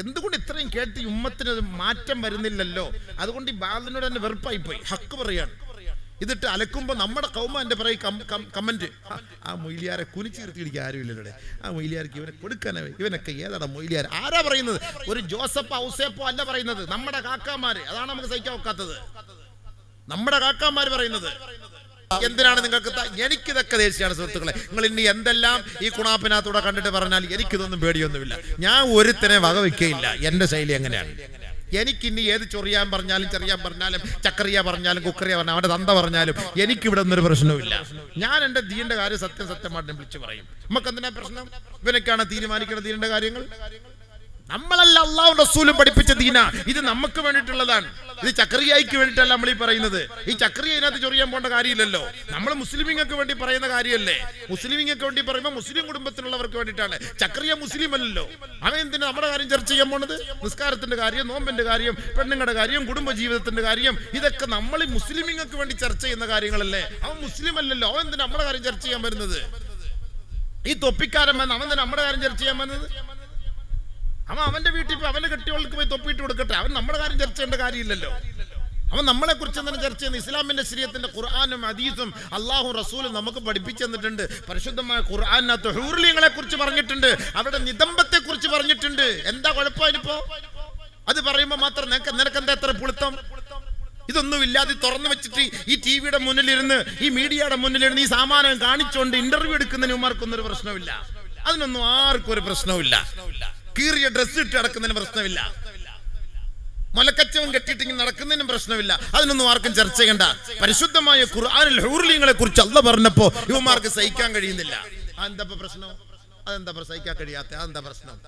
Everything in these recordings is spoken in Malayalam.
എന്തുകൊണ്ട് ഇത്രയും കേട്ട് ഈ ഉമ്മത്തിന് മാറ്റം വരുന്നില്ലല്ലോ? അതുകൊണ്ട് ഈ ബാലിനോട് തന്നെ വെറുപ്പായിപ്പോയി. ഹക്ക് പറയാണ്. ഇതിട്ട് അലക്കുമ്പോൾ നമ്മുടെ കൗമ എൻ്റെ പറയും കമന്റ്, ആ മൊയ്ലിയാരെ കുനിച്ചിരുത്തിയിടിക്കുക ആരുമില്ലല്ലേ, ആ മൊയ്ലിയാർക്ക് ഇവനെ കൊടുക്കാനേ, ഇവനൊക്കെ ഏതാടാ മൊയ്ലിയാർ? ആരാ പറയുന്നത്? ഒരു ജോസഫ് ഔസേപ്പോ അല്ല പറയുന്നത്, നമ്മുടെ കാക്കാമാര്. അതാണ് നമുക്ക് സഹിക്കാൻ ഒക്കാത്തത്, നമ്മുടെ കാക്കാമാര് പറയുന്നത്. എന്തിനാണ് നിങ്ങൾക്ക്? എനിക്കിതൊക്കെ ദേഷ്യമാണ് സുഹൃത്തുക്കളെ. നിങ്ങൾ ഇനി എന്തെല്ലാം ഈ കുണാപ്പിനകത്തൂടെ കണ്ടിട്ട് പറഞ്ഞാൽ എനിക്കിതൊന്നും പേടിയൊന്നുമില്ല. ഞാൻ ഒരുത്തനെ വകവയ്ക്കയില്ല. എൻ്റെ ശൈലി എങ്ങനെയാണ്? എനിക്കിനി ഏത് ചൊറിയാൻ പറഞ്ഞാലും ചെറിയാൻ പറഞ്ഞാലും ചക്കറിയ പറഞ്ഞാലും കുക്കറിയ പറഞ്ഞാലും അവൻ്റെ തന്ത പറഞ്ഞാലും എനിക്കിവിടെ ഒന്നൊരു പ്രശ്നവുമില്ല. ഞാൻ എൻ്റെ ദീനിന്റെ കാര്യം സത്യമായിട്ട് വിളിച്ചു പറയും. നമുക്ക് എന്തിനാ പ്രശ്നം? ഇവനൊക്കെയാണ് തീരുമാനിക്കുന്ന ദീനിന്റെ കാര്യങ്ങൾ. നമ്മളല്ല അല്ലാഹുവും റസൂലും പഠിപ്പിച്ച ദീന. ഇത് നമുക്ക് വേണ്ടിയിട്ടുള്ളതാണ്. ഇത് ചക്രിയായിക്ക് വേണ്ടിയിട്ടല്ല നമ്മൾ ഈ പറയുന്നത്. ഈ ചക്രിയ ഇതിനകത്ത് ചൊറിയാൻ പോകേണ്ട കാര്യമില്ലല്ലോ. നമ്മൾ മുസ്ലിമിങ്ങൾക്ക് വേണ്ടി പറയുന്ന കാര്യമല്ലേ? മുസ്ലിമിങ്ങൾക്ക് വേണ്ടി പറയുമ്പോൾ മുസ്ലിം കുടുംബത്തിലുള്ളവർക്ക് വേണ്ടിയിട്ടാണ്. ചക്രിയ മുസ്ലിം അല്ലല്ലോ. അവൻ എന്തിനാ നമ്മുടെ കാര്യം ചർച്ച ചെയ്യാൻ പോണത്? നിസ്കാരത്തിന്റെ കാര്യം, നോമ്പിന്റെ കാര്യം, പെണ്ണുങ്ങളുടെ കാര്യം, കുടുംബജീവിതത്തിന്റെ കാര്യം, ഇതൊക്കെ നമ്മൾ ഈ മുസ്ലിമിങ്ങൾക്ക് വേണ്ടി ചർച്ച ചെയ്യുന്ന കാര്യങ്ങളല്ലേ? അവൻ മുസ്ലിം അല്ലല്ലോ. അവൻ എന്തിനാ നമ്മുടെ കാര്യം ചർച്ച ചെയ്യാൻ വരുന്നത്? ഈ തൊപ്പിക്കാരൻ വന്ന് അവൻ തന്നെ നമ്മുടെ കാര്യം ചർച്ച ചെയ്യാൻ വന്നത്? അവൻ അവന്റെ വീട്ടിൽ പോയി അവന്റെ കെട്ടിയോൾക്ക് പോയി തൊപ്പിയിട്ട് കൊടുക്കട്ടെ. അവൻ നമ്മുടെ കാര്യം ചർച്ച ചെയ്യേണ്ട കാര്യമില്ലല്ലോ. അവൻ നമ്മളെ കുറിച്ച് തന്നെ ചർച്ച ചെയ്യുന്ന ഇസ്ലാമിന്റെ ശരീഅത്തിന്റെ ഖുർആനും ഹദീസും അല്ലാഹു റസൂലും നമുക്ക് പഠിപ്പിച്ചു തന്നിട്ടുണ്ട്. പരിശുദ്ധമായ ഖുർആനിനകത്ത് ഹൂർലിങ്ങളെ കുറിച്ച് പറഞ്ഞിട്ടുണ്ട്, അവരുടെ നിതംബത്തെ കുറിച്ച് പറഞ്ഞിട്ടുണ്ട്. എന്താ കുഴപ്പമിപ്പോ? അത് പറയുമ്പോൾ മാത്രം നിനക്കെന്താ എത്ര പുളുത്തം? ഇതൊന്നും ഇല്ലാതെ തുറന്നു വെച്ചിട്ട് ഈ ടിവിയുടെ മുന്നിലിരുന്ന്, ഈ മീഡിയയുടെ മുന്നിലിരുന്ന് ഈ സാമാനം കാണിച്ചുകൊണ്ട് ഇന്റർവ്യൂ എടുക്കുന്നതിന് ഉമാർക്കൊന്നും ഒരു പ്രശ്നമില്ല. അതിനൊന്നും ആർക്കും ഒരു പ്രശ്നമില്ല. കീറിയ ഡ്രസ് ഇട്ട് നടക്കുന്നതിന് പ്രശ്നമില്ല. മലക്കച്ചവൻ കെട്ടിയിട്ട് നടക്കുന്നതിനും പ്രശ്നമില്ല. അതിനൊന്നും ആർക്കും ചർച്ച ചെയ്യണ്ട. പരിശുദ്ധമായ ഖുർആനിൽ ഹൂർലിങ്ങളെ കുറിച്ച് അല്ലാഹ് പറഞ്ഞപ്പോ ഇവന്മാർക്ക് സഹിക്കാൻ കഴിയുന്നില്ല. അതെന്താ പ്രശ്നം? അതെന്താ സഹിക്കാൻ കഴിയാത്ത? അതെന്താ പ്രശ്നം?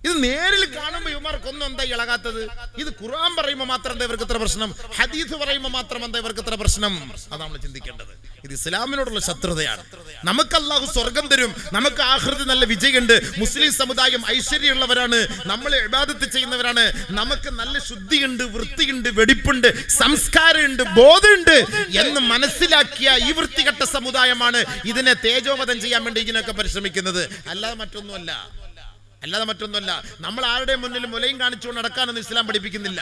ഇത് നേരിൽ കാണുമ്പോൾ ഇവന്മാർക്കൊന്നും എന്താ ഇളകാത്തത്? ഇത് ഖുർആൻ പറയുമ്പോൾ മാത്രം എന്താ ഇവർക്ക് ഇത്ര പ്രശ്നം? ഹദീസ് പറയുമ്പോൾ മാത്രം എന്താ ഇവർക്ക് ഇത്ര പ്രശ്നം? അതാണ് നമ്മൾ ചിന്തിക്കേണ്ടത്. ഇത് ഇസ്ലാമിനോടുള്ള ശത്രുതയാണ്. നമുക്ക് അല്ലാഹു സ്വർഗം തരും, നമുക്ക് ആഖിറത്തിൽ നല്ല വിജയമുണ്ട്, മുസ്ലിം സമുദായം ഐശ്വര്യമുള്ളവരാണ്, നമ്മൾ ഇബാദത്ത് ചെയ്യുന്നവരാണ്, നമുക്ക് നല്ല ശുദ്ധിയുണ്ട്, വൃത്തിയുണ്ട്, വെടിപ്പുണ്ട്, സംസ്കാരമുണ്ട്, ബോധമുണ്ട് എന്ന് മനസ്സിലാക്കിയ ഈ വൃത്തികെട്ട സമുദായമാണ് ഇതിനെ തേജോവധം ചെയ്യാൻ വേണ്ടി ഇതിനൊക്കെ പരിശ്രമിക്കുന്നത്. അല്ലാതെ മറ്റൊന്നുമല്ല. നമ്മൾ ആരുടെ മുന്നിൽ മുലയും കാണിച്ചുകൊണ്ട് നടക്കാനൊന്നും ഇസ്ലാം പഠിപ്പിക്കുന്നില്ല.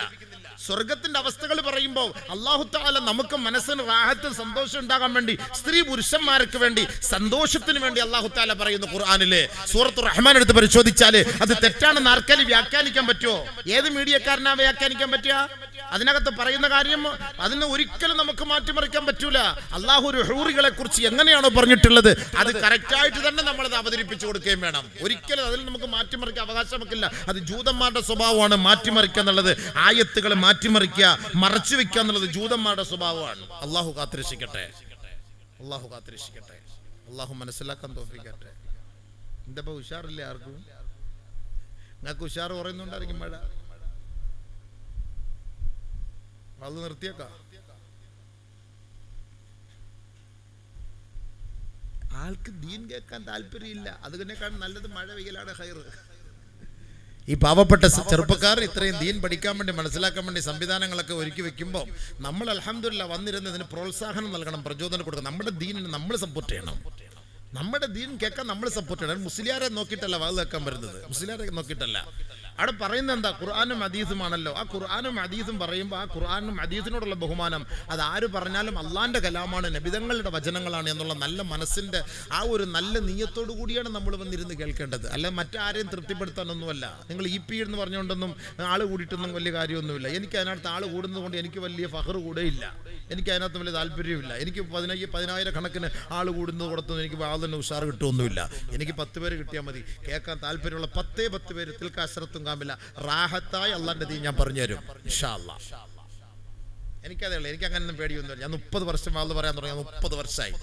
സ്വർഗത്തിന്റെ അവസ്ഥകൾ പറയുമ്പോൾ അല്ലാഹു തആല നമുക്ക് മനസ്സിന് റാഹത്ത്, സന്തോഷം ഉണ്ടാകാൻ വേണ്ടി, സ്ത്രീ പുരുഷന്മാർക്ക് വേണ്ടി, സന്തോഷത്തിന് വേണ്ടി അല്ലാഹു തആല പറയുന്നു ഖുർആനിലെ സൂറത്തുർ റഹ്മാൻ എടുത്ത് പരിശോധിച്ചാൽ അത് തെറ്റാണെന്ന് ആർക്കെങ്കിലും വ്യാഖ്യാനിക്കാൻ പറ്റുമോ? ഏത് മീഡിയക്കാരനാ വ്യാഖ്യാനിക്കാൻ പറ്റുക? അതിനകത്ത് പറയുന്ന കാര്യം അതിനെ ഒരിക്കലും നമുക്ക് മാറ്റിമറിക്കാൻ പറ്റൂല. അല്ലാഹു ഒരു ഹൂറികളെ കുറിച്ച് എങ്ങനെയാണോ പറഞ്ഞിട്ടുള്ളത് അത് കറക്റ്റായിട്ട് തന്നെ നമ്മളത് അവതരിപ്പിച്ചു കൊടുക്കുകയും വേണം. ഒരിക്കലും അതിൽ നമുക്ക് മാറ്റിമറിക്കാൻ അവകാശം വെക്കില്ല. അത് ജൂതന്മാരുടെ സ്വഭാവമാണ് മാറ്റിമറിക്കുക എന്നുള്ളത്. ആയത്തുകൾ മാറ്റിമറിക്കുക, മറച്ചു വെക്കുക എന്നുള്ളത് ജൂതന്മാരുടെ സ്വഭാവമാണ്. അല്ലാഹു കാത്തിരക്ഷിക്കട്ടെ. അല്ലാഹു മനസ്സിലാക്കാൻ തോഫിക്കട്ടെ. എന്താ ഉഷാറില്ലേ ആർക്കും? നിങ്ങൾക്ക് ഉഷാർ പറയുന്നുണ്ടായിരിക്കും. മഴ അത് നിർത്തിയേക്കാം. ആൾക്ക് ദീൻ കേൾക്കാൻ താല്പര്യമില്ല. അതിനേക്കാൾ നല്ലത് മഴ പെയ്യലാണ് ഹൈർ. ഈ പാവപ്പെട്ട ചെറുപ്പക്കാർ ഇത്രയും ദീൻ പഠിക്കാൻ വേണ്ടി, മനസ്സിലാക്കാൻ വേണ്ടി സംവിധാനങ്ങളൊക്കെ ഒരുക്കി വെക്കുമ്പോൾ നമ്മൾ അൽഹംദുലില്ലാഹ് വന്നിരുന്ന് ഇതിന് പ്രോത്സാഹനം നൽകണം, പ്രചോദനം കൊടുക്കണം. നമ്മുടെ ദീനിനെ നമ്മൾ സപ്പോർട്ട് ചെയ്യണം. നമ്മുടെ ദീൻ കേൾക്കാൻ നമ്മൾ സപ്പോർട്ട് ചെയ്യണം. മുസ്ലിയാരെ നോക്കിയിട്ടല്ല വാത് കേൾക്കാൻ വരുന്നത്, മുസ്ലിയാരെ നോക്കിയിട്ടല്ല. അവിടെ പറയുന്നത് എന്താ? ഖുർആനും ഹദീസുമാണല്ലോ. ആ ഖുർആനും ഹദീസും പറയുമ്പോൾ ആ ഖുർആനും ഹദീസിനോടുള്ള ബഹുമാനം അത് ആര് പറഞ്ഞാലും അള്ളാന്റെ കലാമാണ്, നബിതങ്ങളുടെ വചനങ്ങളാണ് എന്നുള്ള നല്ല മനസ്സിന്റെ ആ ഒരു നല്ല നീയത്തോടു കൂടിയാണ് നമ്മൾ വന്നിരുന്ന് കേൾക്കേണ്ടത്. അല്ല മറ്റാരെയും തൃപ്തിപ്പെടുത്താനൊന്നുമല്ല. നിങ്ങൾ ഇ പി എന്ന് പറഞ്ഞുകൊണ്ടൊന്നും ആൾ കൂടിയിട്ടൊന്നും വലിയ കാര്യമൊന്നുമില്ല. എനിക്ക് അതിനകത്ത് ആൾ കൂടുന്നത് കൊണ്ട് എനിക്ക് വലിയ ഫഖർ കൂടെയില്ല. എനിക്ക് അതിനകത്ത് വലിയ താല്പര്യമില്ല. എനിക്ക് 10,000 കണക്കിന് ആൾ കൂടുന്നത് കൊടുത്തൊന്നും എനിക്ക് വാതിന് ഉഷാർ കിട്ടുമൊന്നുമില്ല. എനിക്ക് 10 പേര് കിട്ടിയാൽ മതി. കേൾക്കാൻ താല്പര്യമുള്ള 10 പേര് തിൽക്കാശരത്തും കാമില്ല റാഹത്തായി അള്ളാന്റെ ദീൻ ഞാൻ പറഞ്ഞുതരും ഇൻഷാ അല്ലാഹ്. എനിക്കതേ ഉള്ളൂ. എനിക്ക് അങ്ങനെയൊന്നും പേടിയൊന്നുമില്ല. ഞാൻ 30 വർഷം വാത് പറയാൻ തുടങ്ങി. 30 വർഷമായി.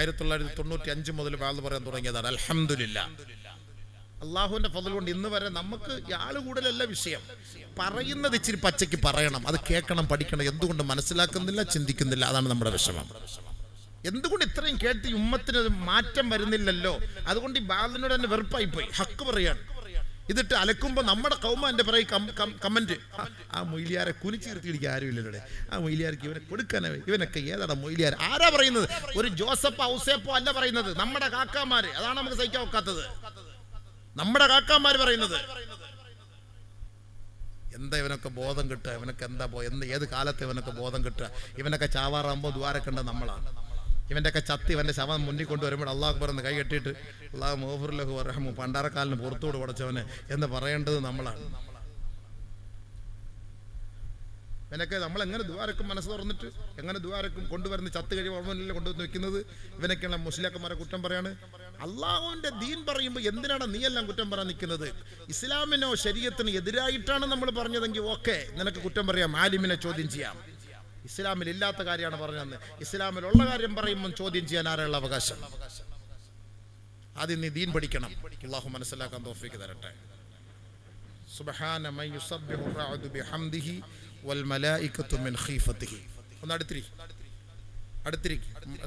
1995 മുതൽ വാത് പറയാൻ തുടങ്ങിയതാണ്. അൽഹംദുലില്ലാഹ്. അള്ളാഹുവിന്റെ ഫضل കൊണ്ട് ഇന്ന് വരെ നമുക്ക് ആള് കൂടുതലല്ല വിഷയം. പറയുന്നത് ഇച്ചിരി പച്ചയ്ക്ക് പറയണം, അത് കേൾക്കണം, പഠിക്കണം. എന്തുകൊണ്ട് മനസ്സിലാക്കുന്നില്ല, ചിന്തിക്കുന്നില്ല? അതാണ് നമ്മുടെ വിഷമം. എന്തുകൊണ്ട് ഇത്രയും കേട്ട് ഈ ഉമ്മത്തിന് മാറ്റം വരുന്നില്ലല്ലോ? അതുകൊണ്ട് ഈ ബാലിനോട് തന്നെ വെറുപ്പായിപ്പോയി. ഹക്ക് പറയാണ്. ഇതിട്ട് അലക്കുമ്പോൾ നമ്മുടെ കൗമ എൻ്റെ പറയും കമന്റ്, ആ മൊയ്ലിയാരെ കുനിച്ചിരുത്തിയിടിക്കുക ആരുമില്ലല്ലേ, ആ മൊയ്ലിയാർക്ക് ഇവനെ കൊടുക്കാനേ, ഇവനൊക്കെ ഏതാടാ മൊയ്ലിയാർ? ആരാ പറയുന്നത്? ഒരു ജോസഫ് ഔസേപ്പോ അല്ല പറയുന്നത്, നമ്മുടെ കാക്കാമാര്. അതാണ് നമുക്ക് സഹിക്കാൻ ഒക്കാത്തത്, നമ്മുടെ കാക്കാമാര് പറയുന്നത്. എന്താ ഇവനൊക്കെ ബോധം കിട്ടുക, ഇവനൊക്കെ എന്താ ഏത് കാലത്ത് ഇവനൊക്കെ ബോധം കിട്ടുക? ഇവനൊക്കെ ചാവാറാകുമ്പോൾ ദ്വാരക്കേണ്ട നമ്മളാണ്. ഇവൻ്റെയൊക്കെ ചത്തി ഇവൻ്റെ ശവം മുന്നിൽ കൊണ്ടുവരുമ്പോൾ അള്ളാഹു പറഞ്ഞ് കൈ കെട്ടിയിട്ട് അള്ളാഹു മഗ്ഫിർ വർഹമു പണ്ടാരക്കാലിന് പുറത്തോട് പടച്ചവനെ എന്ന് പറയേണ്ടത് നമ്മളാണ്. ഇവനൊക്കെ നമ്മളെങ്ങനെ ദ്വാരക്കും മനസ്സ് തുറന്നിട്ട് എങ്ങനെ ദ്വാരക്കും കൊണ്ടുവരുന്ന ചത്ത് കഴിയുമ്പോൾ മുന്നിൽ കൊണ്ടുവന്ന് വെക്കുന്നത്? ഇവനൊക്കെയുള്ള മുസ്ലിയാക്കന്മാരെ കുറ്റം പറയാണ്. അള്ളാഹുവിൻ്റെ ദീൻ പറയുമ്പോൾ എന്തിനാണ് നീ എല്ലാം കുറ്റം പറയാൻ നിൽക്കുന്നത്? ഇസ്ലാമിനോ ശരീഅത്തിനോ എതിരായിട്ടാണ് നമ്മൾ പറഞ്ഞതെങ്കിൽ ഓക്കെ, നിനക്ക് കുറ്റം പറയാം, ആലിമിനെ ചോദ്യം ചെയ്യാം. ഇസ്ലാമിൽ ഇല്ലാത്ത കാര്യമാണ് പറഞ്ഞതെന്ന് ഇസ്ലാമിലുള്ള കാര്യം പറയുമ്പോൾ ചോദ്യം ചെയ്യാൻ ആരുള്ള അവകാശം? ആദ്യം നീ ദീൻ പഠിക്കണം. അള്ളാഹു മനസ്സിലാക്കാൻ തൗഫീഖ് തരട്ടെ. സുബ്ഹാന മൻ യുസബ്ബിഹു റഅദു ബിഹംദിഹി വൽ മലായികത്തു മിൻ ഖീഫതിഹി. ഒന്ന് അടുത്തിരി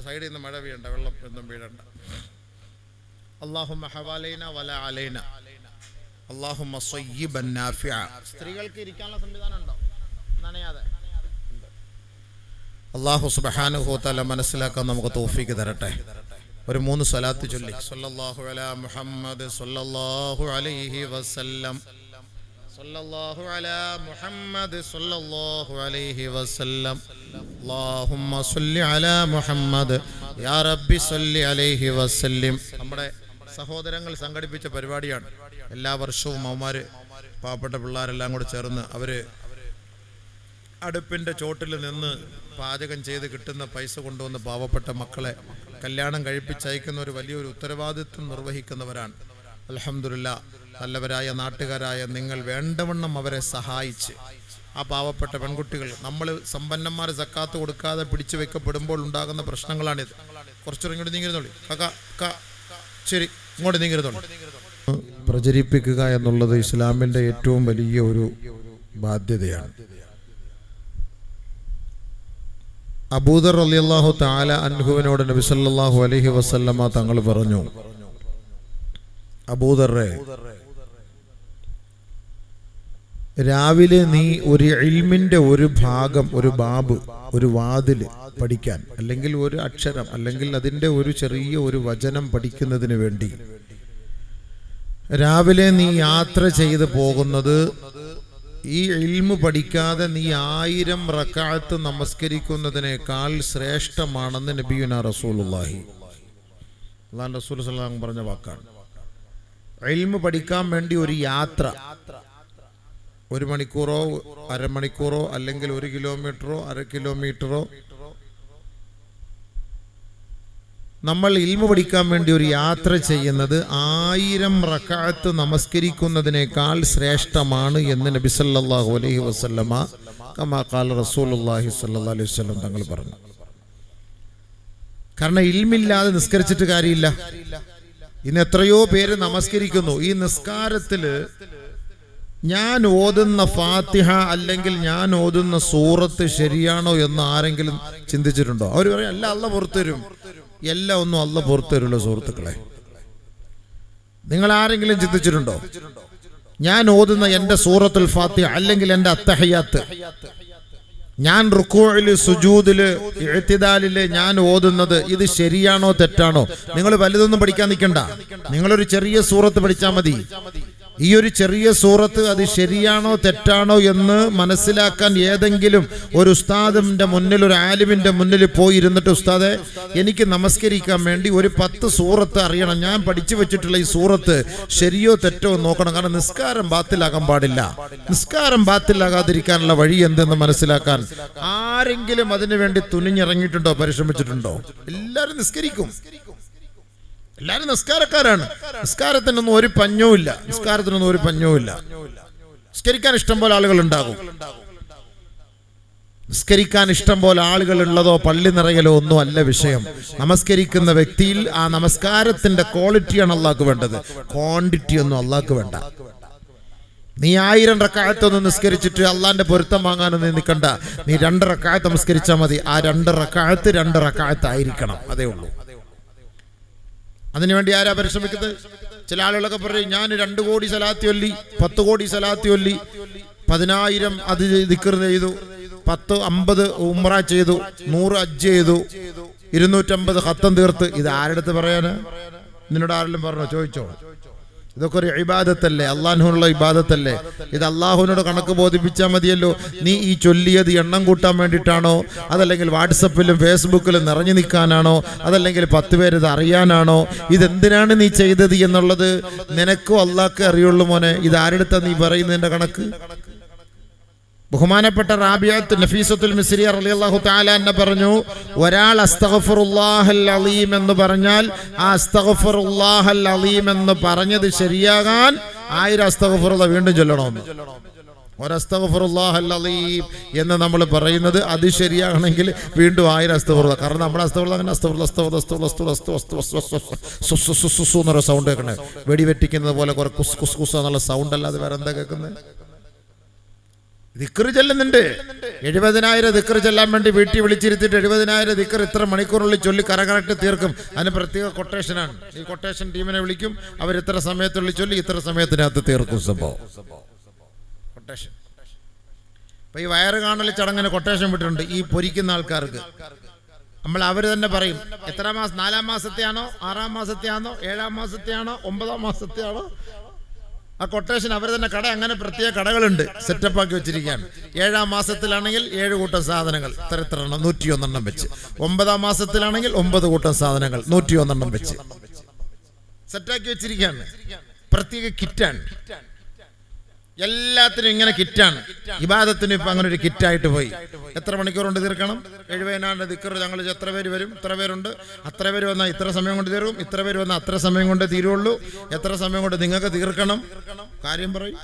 സൈഡിൽ നിന്ന് മഴ വീഴണ്ട, വെള്ളം ഒന്നും വീഴണ്ട. അല്ലാഹുമ്മ ഹവാലൈന വലാ അലൈന അല്ലാഹുമ്മ സ്വയ്യിബൻ നാഫിഅ. സ്ത്രീകൾക്ക് ഇരിക്കാനുള്ള സംവിധാനം ഉണ്ടോ? നനയാതെ. അല്ലാഹു സുബ്ഹാനഹു വ തആല മനസ്സിലാക്കാൻ നമുക്ക് തൗഫീഖ് തരട്ടെ. ഒരു 3 സ്വലാത്ത് ചൊല്ലി. സല്ലല്ലാഹു അലാ മുഹമ്മദ് സല്ലല്ലാഹു അലൈഹി വസല്ലം, സല്ലല്ലാഹു അലാ മുഹമ്മദ് സല്ലല്ലാഹു അലൈഹി വസല്ലം, അല്ലാഹുമ്മ സ്വല്ലി അലാ മുഹമ്മദ് യാ റബ്ബി സ്വല്ലി അലൈഹി വസല്ലം. നമ്മുടെ സഹോദരങ്ങൾ സംഘടിപ്പിച്ച പരിപാടിയാണ്. എല്ലാ വർഷവും അവന്മാർ പാവപ്പെട്ട പിള്ളേരെല്ലാം കൂടെ ചേർന്ന് അവർ അടുപ്പിൻ്റെ ചോട്ടിൽ നിന്ന് പാചകം ചെയ്ത് കിട്ടുന്ന പൈസ കൊണ്ടുവന്ന് പാവപ്പെട്ട മക്കളെ കല്യാണം കഴിപ്പിച്ചയക്കുന്ന ഒരു വലിയൊരു ഉത്തരവാദിത്വം നിർവഹിക്കുന്നവരാണ്. അൽഹംദുലില്ലാ, നല്ലവരായ നാട്ടുകാരായ നിങ്ങൾ വേണ്ടവണ്ണം അവരെ സഹായിച്ച് ആ പാവപ്പെട്ട പെൺകുട്ടികൾ, നമ്മൾ സമ്പന്നന്മാർ സക്കാത്ത് കൊടുക്കാതെ പിടിച്ചു വെക്കപ്പെടുമ്പോൾ ഉണ്ടാകുന്ന പ്രശ്നങ്ങളാണിത്. കുറച്ചിങ്ങോട്ട് നീങ്ങിരുന്നോളി ശരി, ഇങ്ങോട്ട് നീങ്ങിരുന്നോളി. പ്രചരിപ്പിക്കുക എന്നുള്ളത് ഇസ്ലാമിൻ്റെ ഏറ്റവും വലിയ ഒരു ബാധ്യതയാണ്. അബൂദർ റളിയല്ലാഹു തആല അൻഹുവിനോട് നബി സല്ലല്ലാഹു അലൈഹി വസല്ലമ തങ്ങൾ പറഞ്ഞു, അബൂദറെ, രാവിലെ നീ ഒരു ഇൽമിന്റെ ഒരു ഭാഗം, ഒരു ബാബ്, ഒരു വാതില് പഠിക്കാൻ, അല്ലെങ്കിൽ ഒരു അക്ഷരം, അല്ലെങ്കിൽ അതിൻ്റെ ഒരു ചെറിയ ഒരു വചനം പഠിക്കുന്നതിന് വേണ്ടി രാവിലെ നീ യാത്ര ചെയ്ത് പോകുന്നത് ഈ ഇൽമു പഠിക്കാതെ നീ 1000 റക്അത്ത് നമസ്കരിക്കുന്നതിനേക്കാൾ ശ്രേഷ്ഠമാണെന്ന് നബിയുനാ റസൂലുള്ളാഹി അല്ലാഹു റസൂൽ സല്ലല്ലാഹു അലൈഹി വസല്ലം പറഞ്ഞ വാക്കാണ്. ഇൽമു പഠിക്കാൻ വേണ്ടി ഒരു യാത്ര, 1 മണിക്കൂറോ അരമണിക്കൂറോ അല്ലെങ്കിൽ 1 കിലോമീറ്ററോ 1/2 കിലോമീറ്ററോ നമ്മൾ ഇൽമു പഠിക്കാൻ വേണ്ടി ഒരു യാത്ര ചെയ്യുന്നത് 1000 റക്അത്ത് നമസ്കരിക്കുന്നതിനേക്കാൾ ശ്രേഷ്ഠമാണ് എന്ന് നബി സല്ലല്ലാഹു അലൈഹി വസല്ലമ കമാ ഖാല റസൂലുള്ളാഹി സ്വല്ലല്ലാഹു അലൈഹി വസല്ലം തങ്ങൾ പറഞ്ഞു. കാരണം ഇൽമില്ലാതെ നിസ്കരിച്ചിട്ട് കാര്യമില്ല. ഇന്ന് എത്രയോ പേര് നമസ്കരിക്കുന്നു. ഈ നിസ്കാരത്തില് ഞാൻ ഓതുന്ന ഫാത്തിഹ അല്ലെങ്കിൽ ഞാൻ ഓതുന്ന സൂറത്ത് ശരിയാണോ എന്ന് ആരെങ്കിലും ചിന്തിച്ചിട്ടുണ്ടോ? അവർ പറയും അല്ല, അല്ലാഹ് പുറത്തു തരും. എല്ലാം ഒന്നും അല്ലാഹ് പുറത്തു തരുമല്ലോ സുഹൃത്തുക്കളെ. നിങ്ങൾ ആരെങ്കിലും ചിന്തിച്ചിട്ടുണ്ടോ? ഞാൻ ഓതുന്ന എൻ്റെ സൂറത്തുൽ ഫാത്തിഹ അല്ലെങ്കിൽ എൻ്റെ അത്തഹിയാത്ത്, ഞാൻ റുക്കൂഇല് സുജൂദില് ഇഅ്തിദാലില് ഞാൻ ഓതുന്നത് ഇത് ശരിയാണോ തെറ്റാണോ? നിങ്ങൾ വലുതൊന്നും പഠിക്കാൻ നിൽക്കണ്ട. നിങ്ങളൊരു ചെറിയ സൂറത്ത് പഠിച്ചാൽ മതി. ഈ ഒരു ചെറിയ സൂറത്ത് അത് ശരിയാണോ തെറ്റാണോ എന്ന് മനസ്സിലാക്കാൻ ഏതെങ്കിലും ഒരു ഉസ്താദിന്റെ മുന്നിൽ, ഒരു ആലിമിന്റെ മുന്നിൽ പോയി ഇരുന്നിട്ട്, ഉസ്താദെ എനിക്ക് നമസ്കരിക്കാൻ വേണ്ടി ഒരു 10 സൂറത്ത് അറിയണം, ഞാൻ പഠിച്ചു വെച്ചിട്ടുള്ള ഈ സൂറത്ത് ശരിയോ തെറ്റോ നോക്കണം. കാരണം നിസ്കാരം ബാത്തിലാകാൻ പാടില്ല. നിസ്കാരം ബാത്തിലാകാതിരിക്കാനുള്ള വഴി എന്തെന്ന് മനസ്സിലാക്കാൻ ആരെങ്കിലും അതിനു വേണ്ടി തുനിഞ്ഞിറങ്ങിയിട്ടുണ്ടോ, പരിശ്രമിച്ചിട്ടുണ്ടോ? എല്ലാവരും നിസ്കരിക്കും, എല്ലാവരും നിസ്കാരക്കാരാണ്. നിസ്കാരത്തിനൊന്നും ഒരു പഞ്ഞവുമില്ല. നിസ്കരിക്കാൻ ഇഷ്ടം പോലെ ആളുകൾ ഉണ്ടാകും. നിസ്കരിക്കാൻ ഇഷ്ടം പോലെ ആളുകൾ ഉള്ളതോ പള്ളി നിറയലോ ഒന്നും അല്ല വിഷയം. നമസ്കരിക്കുന്ന വ്യക്തിയിൽ ആ നമസ്കാരത്തിന്റെ ക്വാളിറ്റിയാണ് അള്ളാഹ്ക്ക് വേണ്ടത്, ക്വാണ്ടിറ്റി ഒന്നും അള്ളാഹ്ക്ക് വേണ്ട. നീ 1000 റക്അത്തൊന്നും നിസ്കരിച്ചിട്ട് അള്ളാന്റെ പൊരുത്തം വാങ്ങാനൊന്നും നീ നിൽക്കണ്ട. നീ 2 റക്അത്ത് നമസ്കരിച്ചാൽ മതി. ആ 2 റക്അത്ത് ആയിരിക്കണം, അതേ ഉള്ളൂ. അതിനുവേണ്ടി ആരാ പരിശ്രമിക്കുന്നത്? ചില ആളുകളൊക്കെ പറയും ഞാൻ 2 കോടി സലാത്ത് ചൊല്ലി, 10 കോടി സലാത്ത് ചൊല്ലി, 10,000 അത് ദിക്ർ ചെയ്തു, 10 50 ഉംറ ചെയ്തു, 100 ഹജ്ജ് ചെയ്തു, 250 ഖത്തം തീർത്ത്. ഇത് ആരുടെ അടുത്ത് പറയാന്? നിന്നോട് ആരെങ്കിലും പറഞ്ഞോ? ചോദിച്ചോ. ഇതൊക്കെ ഒരു ഇബാദത്തല്ലേ? അള്ളാഹുവിനുള്ള ഇബാദത്തല്ലേ? ഇത് അള്ളാഹുവിനോട് കണക്ക് ബോധിപ്പിച്ചാൽ മതിയല്ലോ. നീ ഈ ചൊല്ലിയത് എണ്ണം കൂട്ടാൻ വേണ്ടിയിട്ടാണോ, അതല്ലെങ്കിൽ വാട്സപ്പിലും ഫേസ്ബുക്കിലും നിറഞ്ഞു നിൽക്കാനാണോ, അതല്ലെങ്കിൽ 10 പേര് ഇത് അറിയാനാണോ? ഇതെന്തിനാണ് നീ ചെയ്തത് എന്നുള്ളത് നിനക്കും അള്ളാഹ്ക്ക് അറിയുള്ളൂ മോനെ. ഇത് ആരെടുത്താ നീ പറയുന്നതിന്റെ കണക്ക്? ബഹുമാനപ്പെട്ട റാബിയത്ത് നഫീസത്തുൽ മിസ്രിയ റളിയല്ലാഹു തആല അൻഹ പറഞ്ഞു, ഒരാൾ അസ്തഗ്ഫിറുല്ലാഹൽ അലീം എന്ന് പറഞ്ഞാൽ ആ അസ്തഗ്ഫിറുല്ലാഹൽ അലീം എന്ന് പറഞ്ഞത് ശരിയാകാൻ 1000 അസ്തഗ്ഫിറുല്ലാഹ് വീണ്ടും ചൊല്ലണമെന്ന്. ഒരു അസ്തഗ്ഫിറുല്ലാഹൽ അലീം എന്ന് നമ്മൾ പറയുന്നത് അത് ശരിയാകണമെങ്കിൽ വീണ്ടും 1000 അസ്തഗ്ഫിറുല്ലാഹ്. കാരണം നമ്മുടെ അസ്തഗ്ഫിറുല്ലാഹ് അങ്ങനെ അസ്തഗ്ഫിറുല്ലാഹ് സൗണ്ട് കേൾക്കണേ. വെടിവെട്ടിക്കുന്നത് പോലെ കുറെ കുസ് കുസ് കുസ് എന്നുള്ള സൗണ്ട് അല്ലാതെ വേറെ എന്താ കേൾക്കുന്നത്? ദിക്ർ ചെല്ലുന്നുണ്ട്. 70,000 ദിക്ർ ചെല്ലാൻ വേണ്ടി വീട്ടിൽ വിളിച്ചിരുത്തിയിട്ട് 70,000 ദിക്ർ ഇത്ര മണിക്കൂറുള്ളിൽ ചൊല്ലി കറക്റ്റ് തീർക്കും. അതിന് പ്രത്യേക കൊട്ടേഷനാണ്. ഈ കൊട്ടേഷൻ ടീമിനെ വിളിക്കും, അവർ ഇത്ര സമയത്തുള്ളിൽ ചൊല്ലി ഇത്ര സമയത്തിനകത്ത് തീർക്കും സംഭവം. കൊട്ടേഷൻ. അപ്പൊ ഈ വയറ് കാണൽ ചടങ്ങിന് കൊട്ടേഷൻ വിട്ടിട്ടുണ്ട് ഈ പൊരിക്കുന്ന ആൾക്കാർക്ക്. അവർ തന്നെ പറയും എത്ര മാസം, 4-ാം മാസത്തെയാണോ 6-ാം മാസത്തെയാണോ 7-ാം മാസത്തെയാണോ 9-ാം മാസത്തെയാണോ. ആ കൊട്ടേഷൻ അവർ തന്നെ കട അങ്ങനെ പ്രത്യേക കടകളുണ്ട്, സെറ്റപ്പ് ആക്കി വെച്ചിരിക്കുകയാണ്. 7-ാം മാസത്തിലാണെങ്കിൽ 7 കൂട്ടം സാധനങ്ങൾ ഇത്ര എണ്ണം 101 വെച്ച്, 9-ാം മാസത്തിലാണെങ്കിൽ 9 കൂട്ടം സാധനങ്ങൾ 101 വെച്ച് സെറ്റാക്കി വെച്ചിരിക്കുകയാണ്. പ്രത്യേക കിറ്റാണ്, എല്ലാത്തിനും ഇങ്ങനെ കിറ്റാണ്. ഇബാദത്തിന് ഇപ്പൊ അങ്ങനെ ഒരു കിറ്റായിട്ട് പോയി. എത്ര മണിക്കൂർ കൊണ്ട് തീർക്കണം? 70,000 ദിക്ർ. ഞങ്ങൾ എത്ര പേര് വരും, ഇത്ര പേരുണ്ട്, അത്ര പേര് വന്നാൽ ഇത്ര സമയം കൊണ്ട് തീർക്കും, ഇത്ര പേര് വന്നാൽ അത്ര സമയം കൊണ്ട് തീരുള്ളൂ, എത്ര സമയം കൊണ്ട് നിങ്ങൾക്ക് തീർക്കണം. കാര്യം പറയും,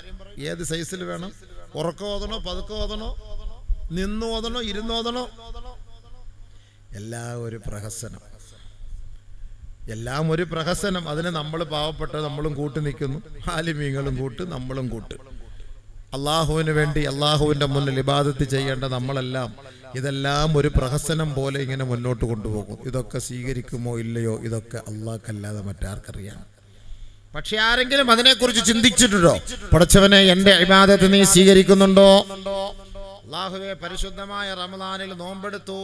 ഏത് സൈസിൽ വേണം, ഉറക്കം ഓതണോ, പതുക്കം ഓതണോ, നിന്ന് ഓതണോ, ഇരുന്ന് ഓതണോ, എല്ലാം ഒരു പ്രഹസനം, എല്ലാം ഒരു പ്രഹസനം. അതിന് നമ്മൾ പാവപ്പെട്ട നമ്മളും കൂട്ടി നിൽക്കുന്നു, ആലിമീങ്ങളും കൂട്ട്, നമ്മളും കൂട്ട്. അള്ളാഹുവിന് വേണ്ടി അള്ളാഹുവിൻ്റെ മുന്നിൽ ഇബാദത്ത് ചെയ്യേണ്ട നമ്മളെല്ലാം ഇതെല്ലാം ഒരു പ്രഹസനം പോലെ ഇങ്ങനെ മുന്നോട്ട് കൊണ്ടുപോകും. ഇതൊക്കെ സ്വീകരിക്കുമോ ഇല്ലയോ, ഇതൊക്കെ അള്ളാഹ്ക്കല്ലാതെ മറ്റാർക്കറിയാം. പക്ഷെ ആരെങ്കിലും അതിനെക്കുറിച്ച് ചിന്തിച്ചിട്ടുണ്ടോ? പടച്ചവനെ, എൻ്റെ ഇബാദത്ത് നീ സ്വീകരിക്കുന്നുണ്ടോ? അള്ളാഹുവേ, പരിശുദ്ധമായ റമദാനിൽ നോമ്പെടുത്തു.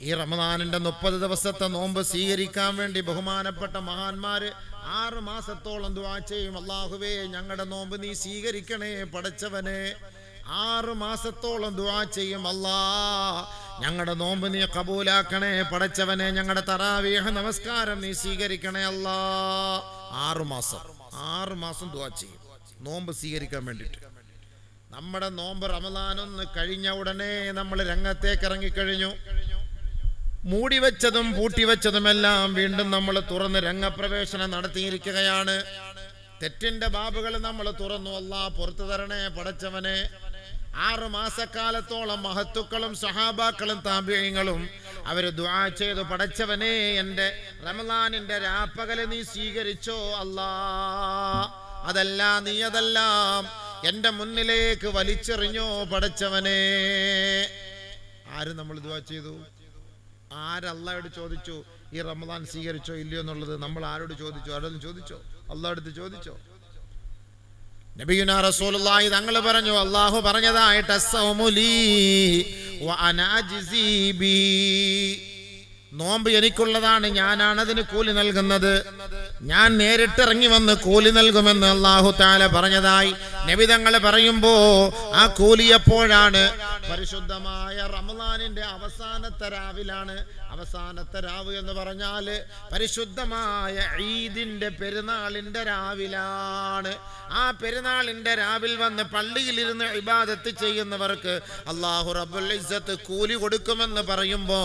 ഈ റമദാനിന്റെ 30 ദിവസത്തെ നോമ്പ് സ്വീകരിക്കാൻ വേണ്ടി ബഹുമാനപ്പെട്ട മഹാന്മാര് 6 മാസത്തോളം ദുആ ചെയ്യും. അല്ലാഹുവേ, ഞങ്ങളുടെ നോമ്പ് നീ സ്വീകരിക്കണേ പടച്ചവനെ. 6 മാസത്തോളം ദുആ ചെയ്യും. അല്ലാ, ഞങ്ങളുടെ നോമ്പ് നീ കബൂലാക്കണേ പടച്ചവനെ. ഞങ്ങളുടെ തറാവീഹ് നമസ്കാരം നീ സ്വീകരിക്കണേ അല്ലാ. 6 മാസം ദുആ ചെയ്യും നോമ്പ് സ്വീകരിക്കാൻ വേണ്ടിയിട്ട്. നമ്മുടെ നോമ്പ് റമദാനൊന്ന് കഴിഞ്ഞ ഉടനെ നമ്മൾ രംഗത്തേക്ക് ഇറങ്ങിക്കഴിഞ്ഞു. മൂടിവെച്ചതും പൂട്ടിവെച്ചതുമെല്ലാം വീണ്ടും നമ്മൾ തുറന്ന് രംഗപ്രവേശനം നടത്തിയിരിക്കുകയാണ്. തെറ്റിന്റെ ബാബുകൾ നമ്മൾ തുറന്നു. അല്ലാഹ് പുറത്തു തരണേ പടച്ചവനെ. 6 മാസക്കാലത്തോളം മഹത്തുക്കളും സഹാബാക്കളും താബിഈങ്ങളും അവര് ദുആ ചെയ്തു, പടച്ചവനെ, എൻ്റെ റമദാനിന്റെ രാപ്പകല് നീ സ്വീകരിച്ചോ അല്ലാ. അതെല്ലാം എൻ്റെ മുന്നിലേക്ക് വലിച്ചെറിഞ്ഞോ പടച്ചവനെ. ആര് നമ്മൾ ദുആ ചെയ്തു? ആരല്ലാഹയോട് ചോദിച്ചു ഈ റമദാൻ സ്വീകരിച്ചോ ഇല്ലയോ എന്നുള്ളത്? നമ്മൾ ആരോട് ചോദിച്ചു? ആരോടും ചോദിച്ചോ? അല്ലാഹുവോട് ചോദിച്ചോ? നബിയുനാ റസൂലുള്ളാഹി തങ്ങൾ പറഞ്ഞു, അല്ലാഹു പറഞ്ഞതായിട്ട് അസ്സൗമു ലീ വ അനാ അജ്സീ ബി. നോമ്പ് എനിക്കുള്ളതാണ്, ഞാനാണ് അതിന് കൂലി നൽകുന്നത്. ഞാൻ നേരിട്ടിറങ്ങി വന്ന് കൂലി നൽകുമെന്ന് അല്ലാഹു തആല പറഞ്ഞതായി നബി തങ്ങൾ പറയുമ്പോ ആ കൂലി എപ്പോഴാണ്? പരിശുദ്ധമായ റമദാനിന്റെ അവസാനത്തെ രാവിലാണ്. അവസാനത്തെ രാവ് എന്ന് പറഞ്ഞാല് പരിശുദ്ധമായ ഈദിന്റെ പെരുന്നാളിന്റെ രാവിലാണ്. ആ പെരുന്നാളിന്റെ രാവിൽ വന്ന് പള്ളിയിലിരുന്ന് ഇബാദത്ത് ചെയ്യുന്നവർക്ക് അല്ലാഹു റബ്ബുൽ ഇസ്സത്ത് കൂലി കൊടുക്കുമെന്ന് പറയുമ്പോ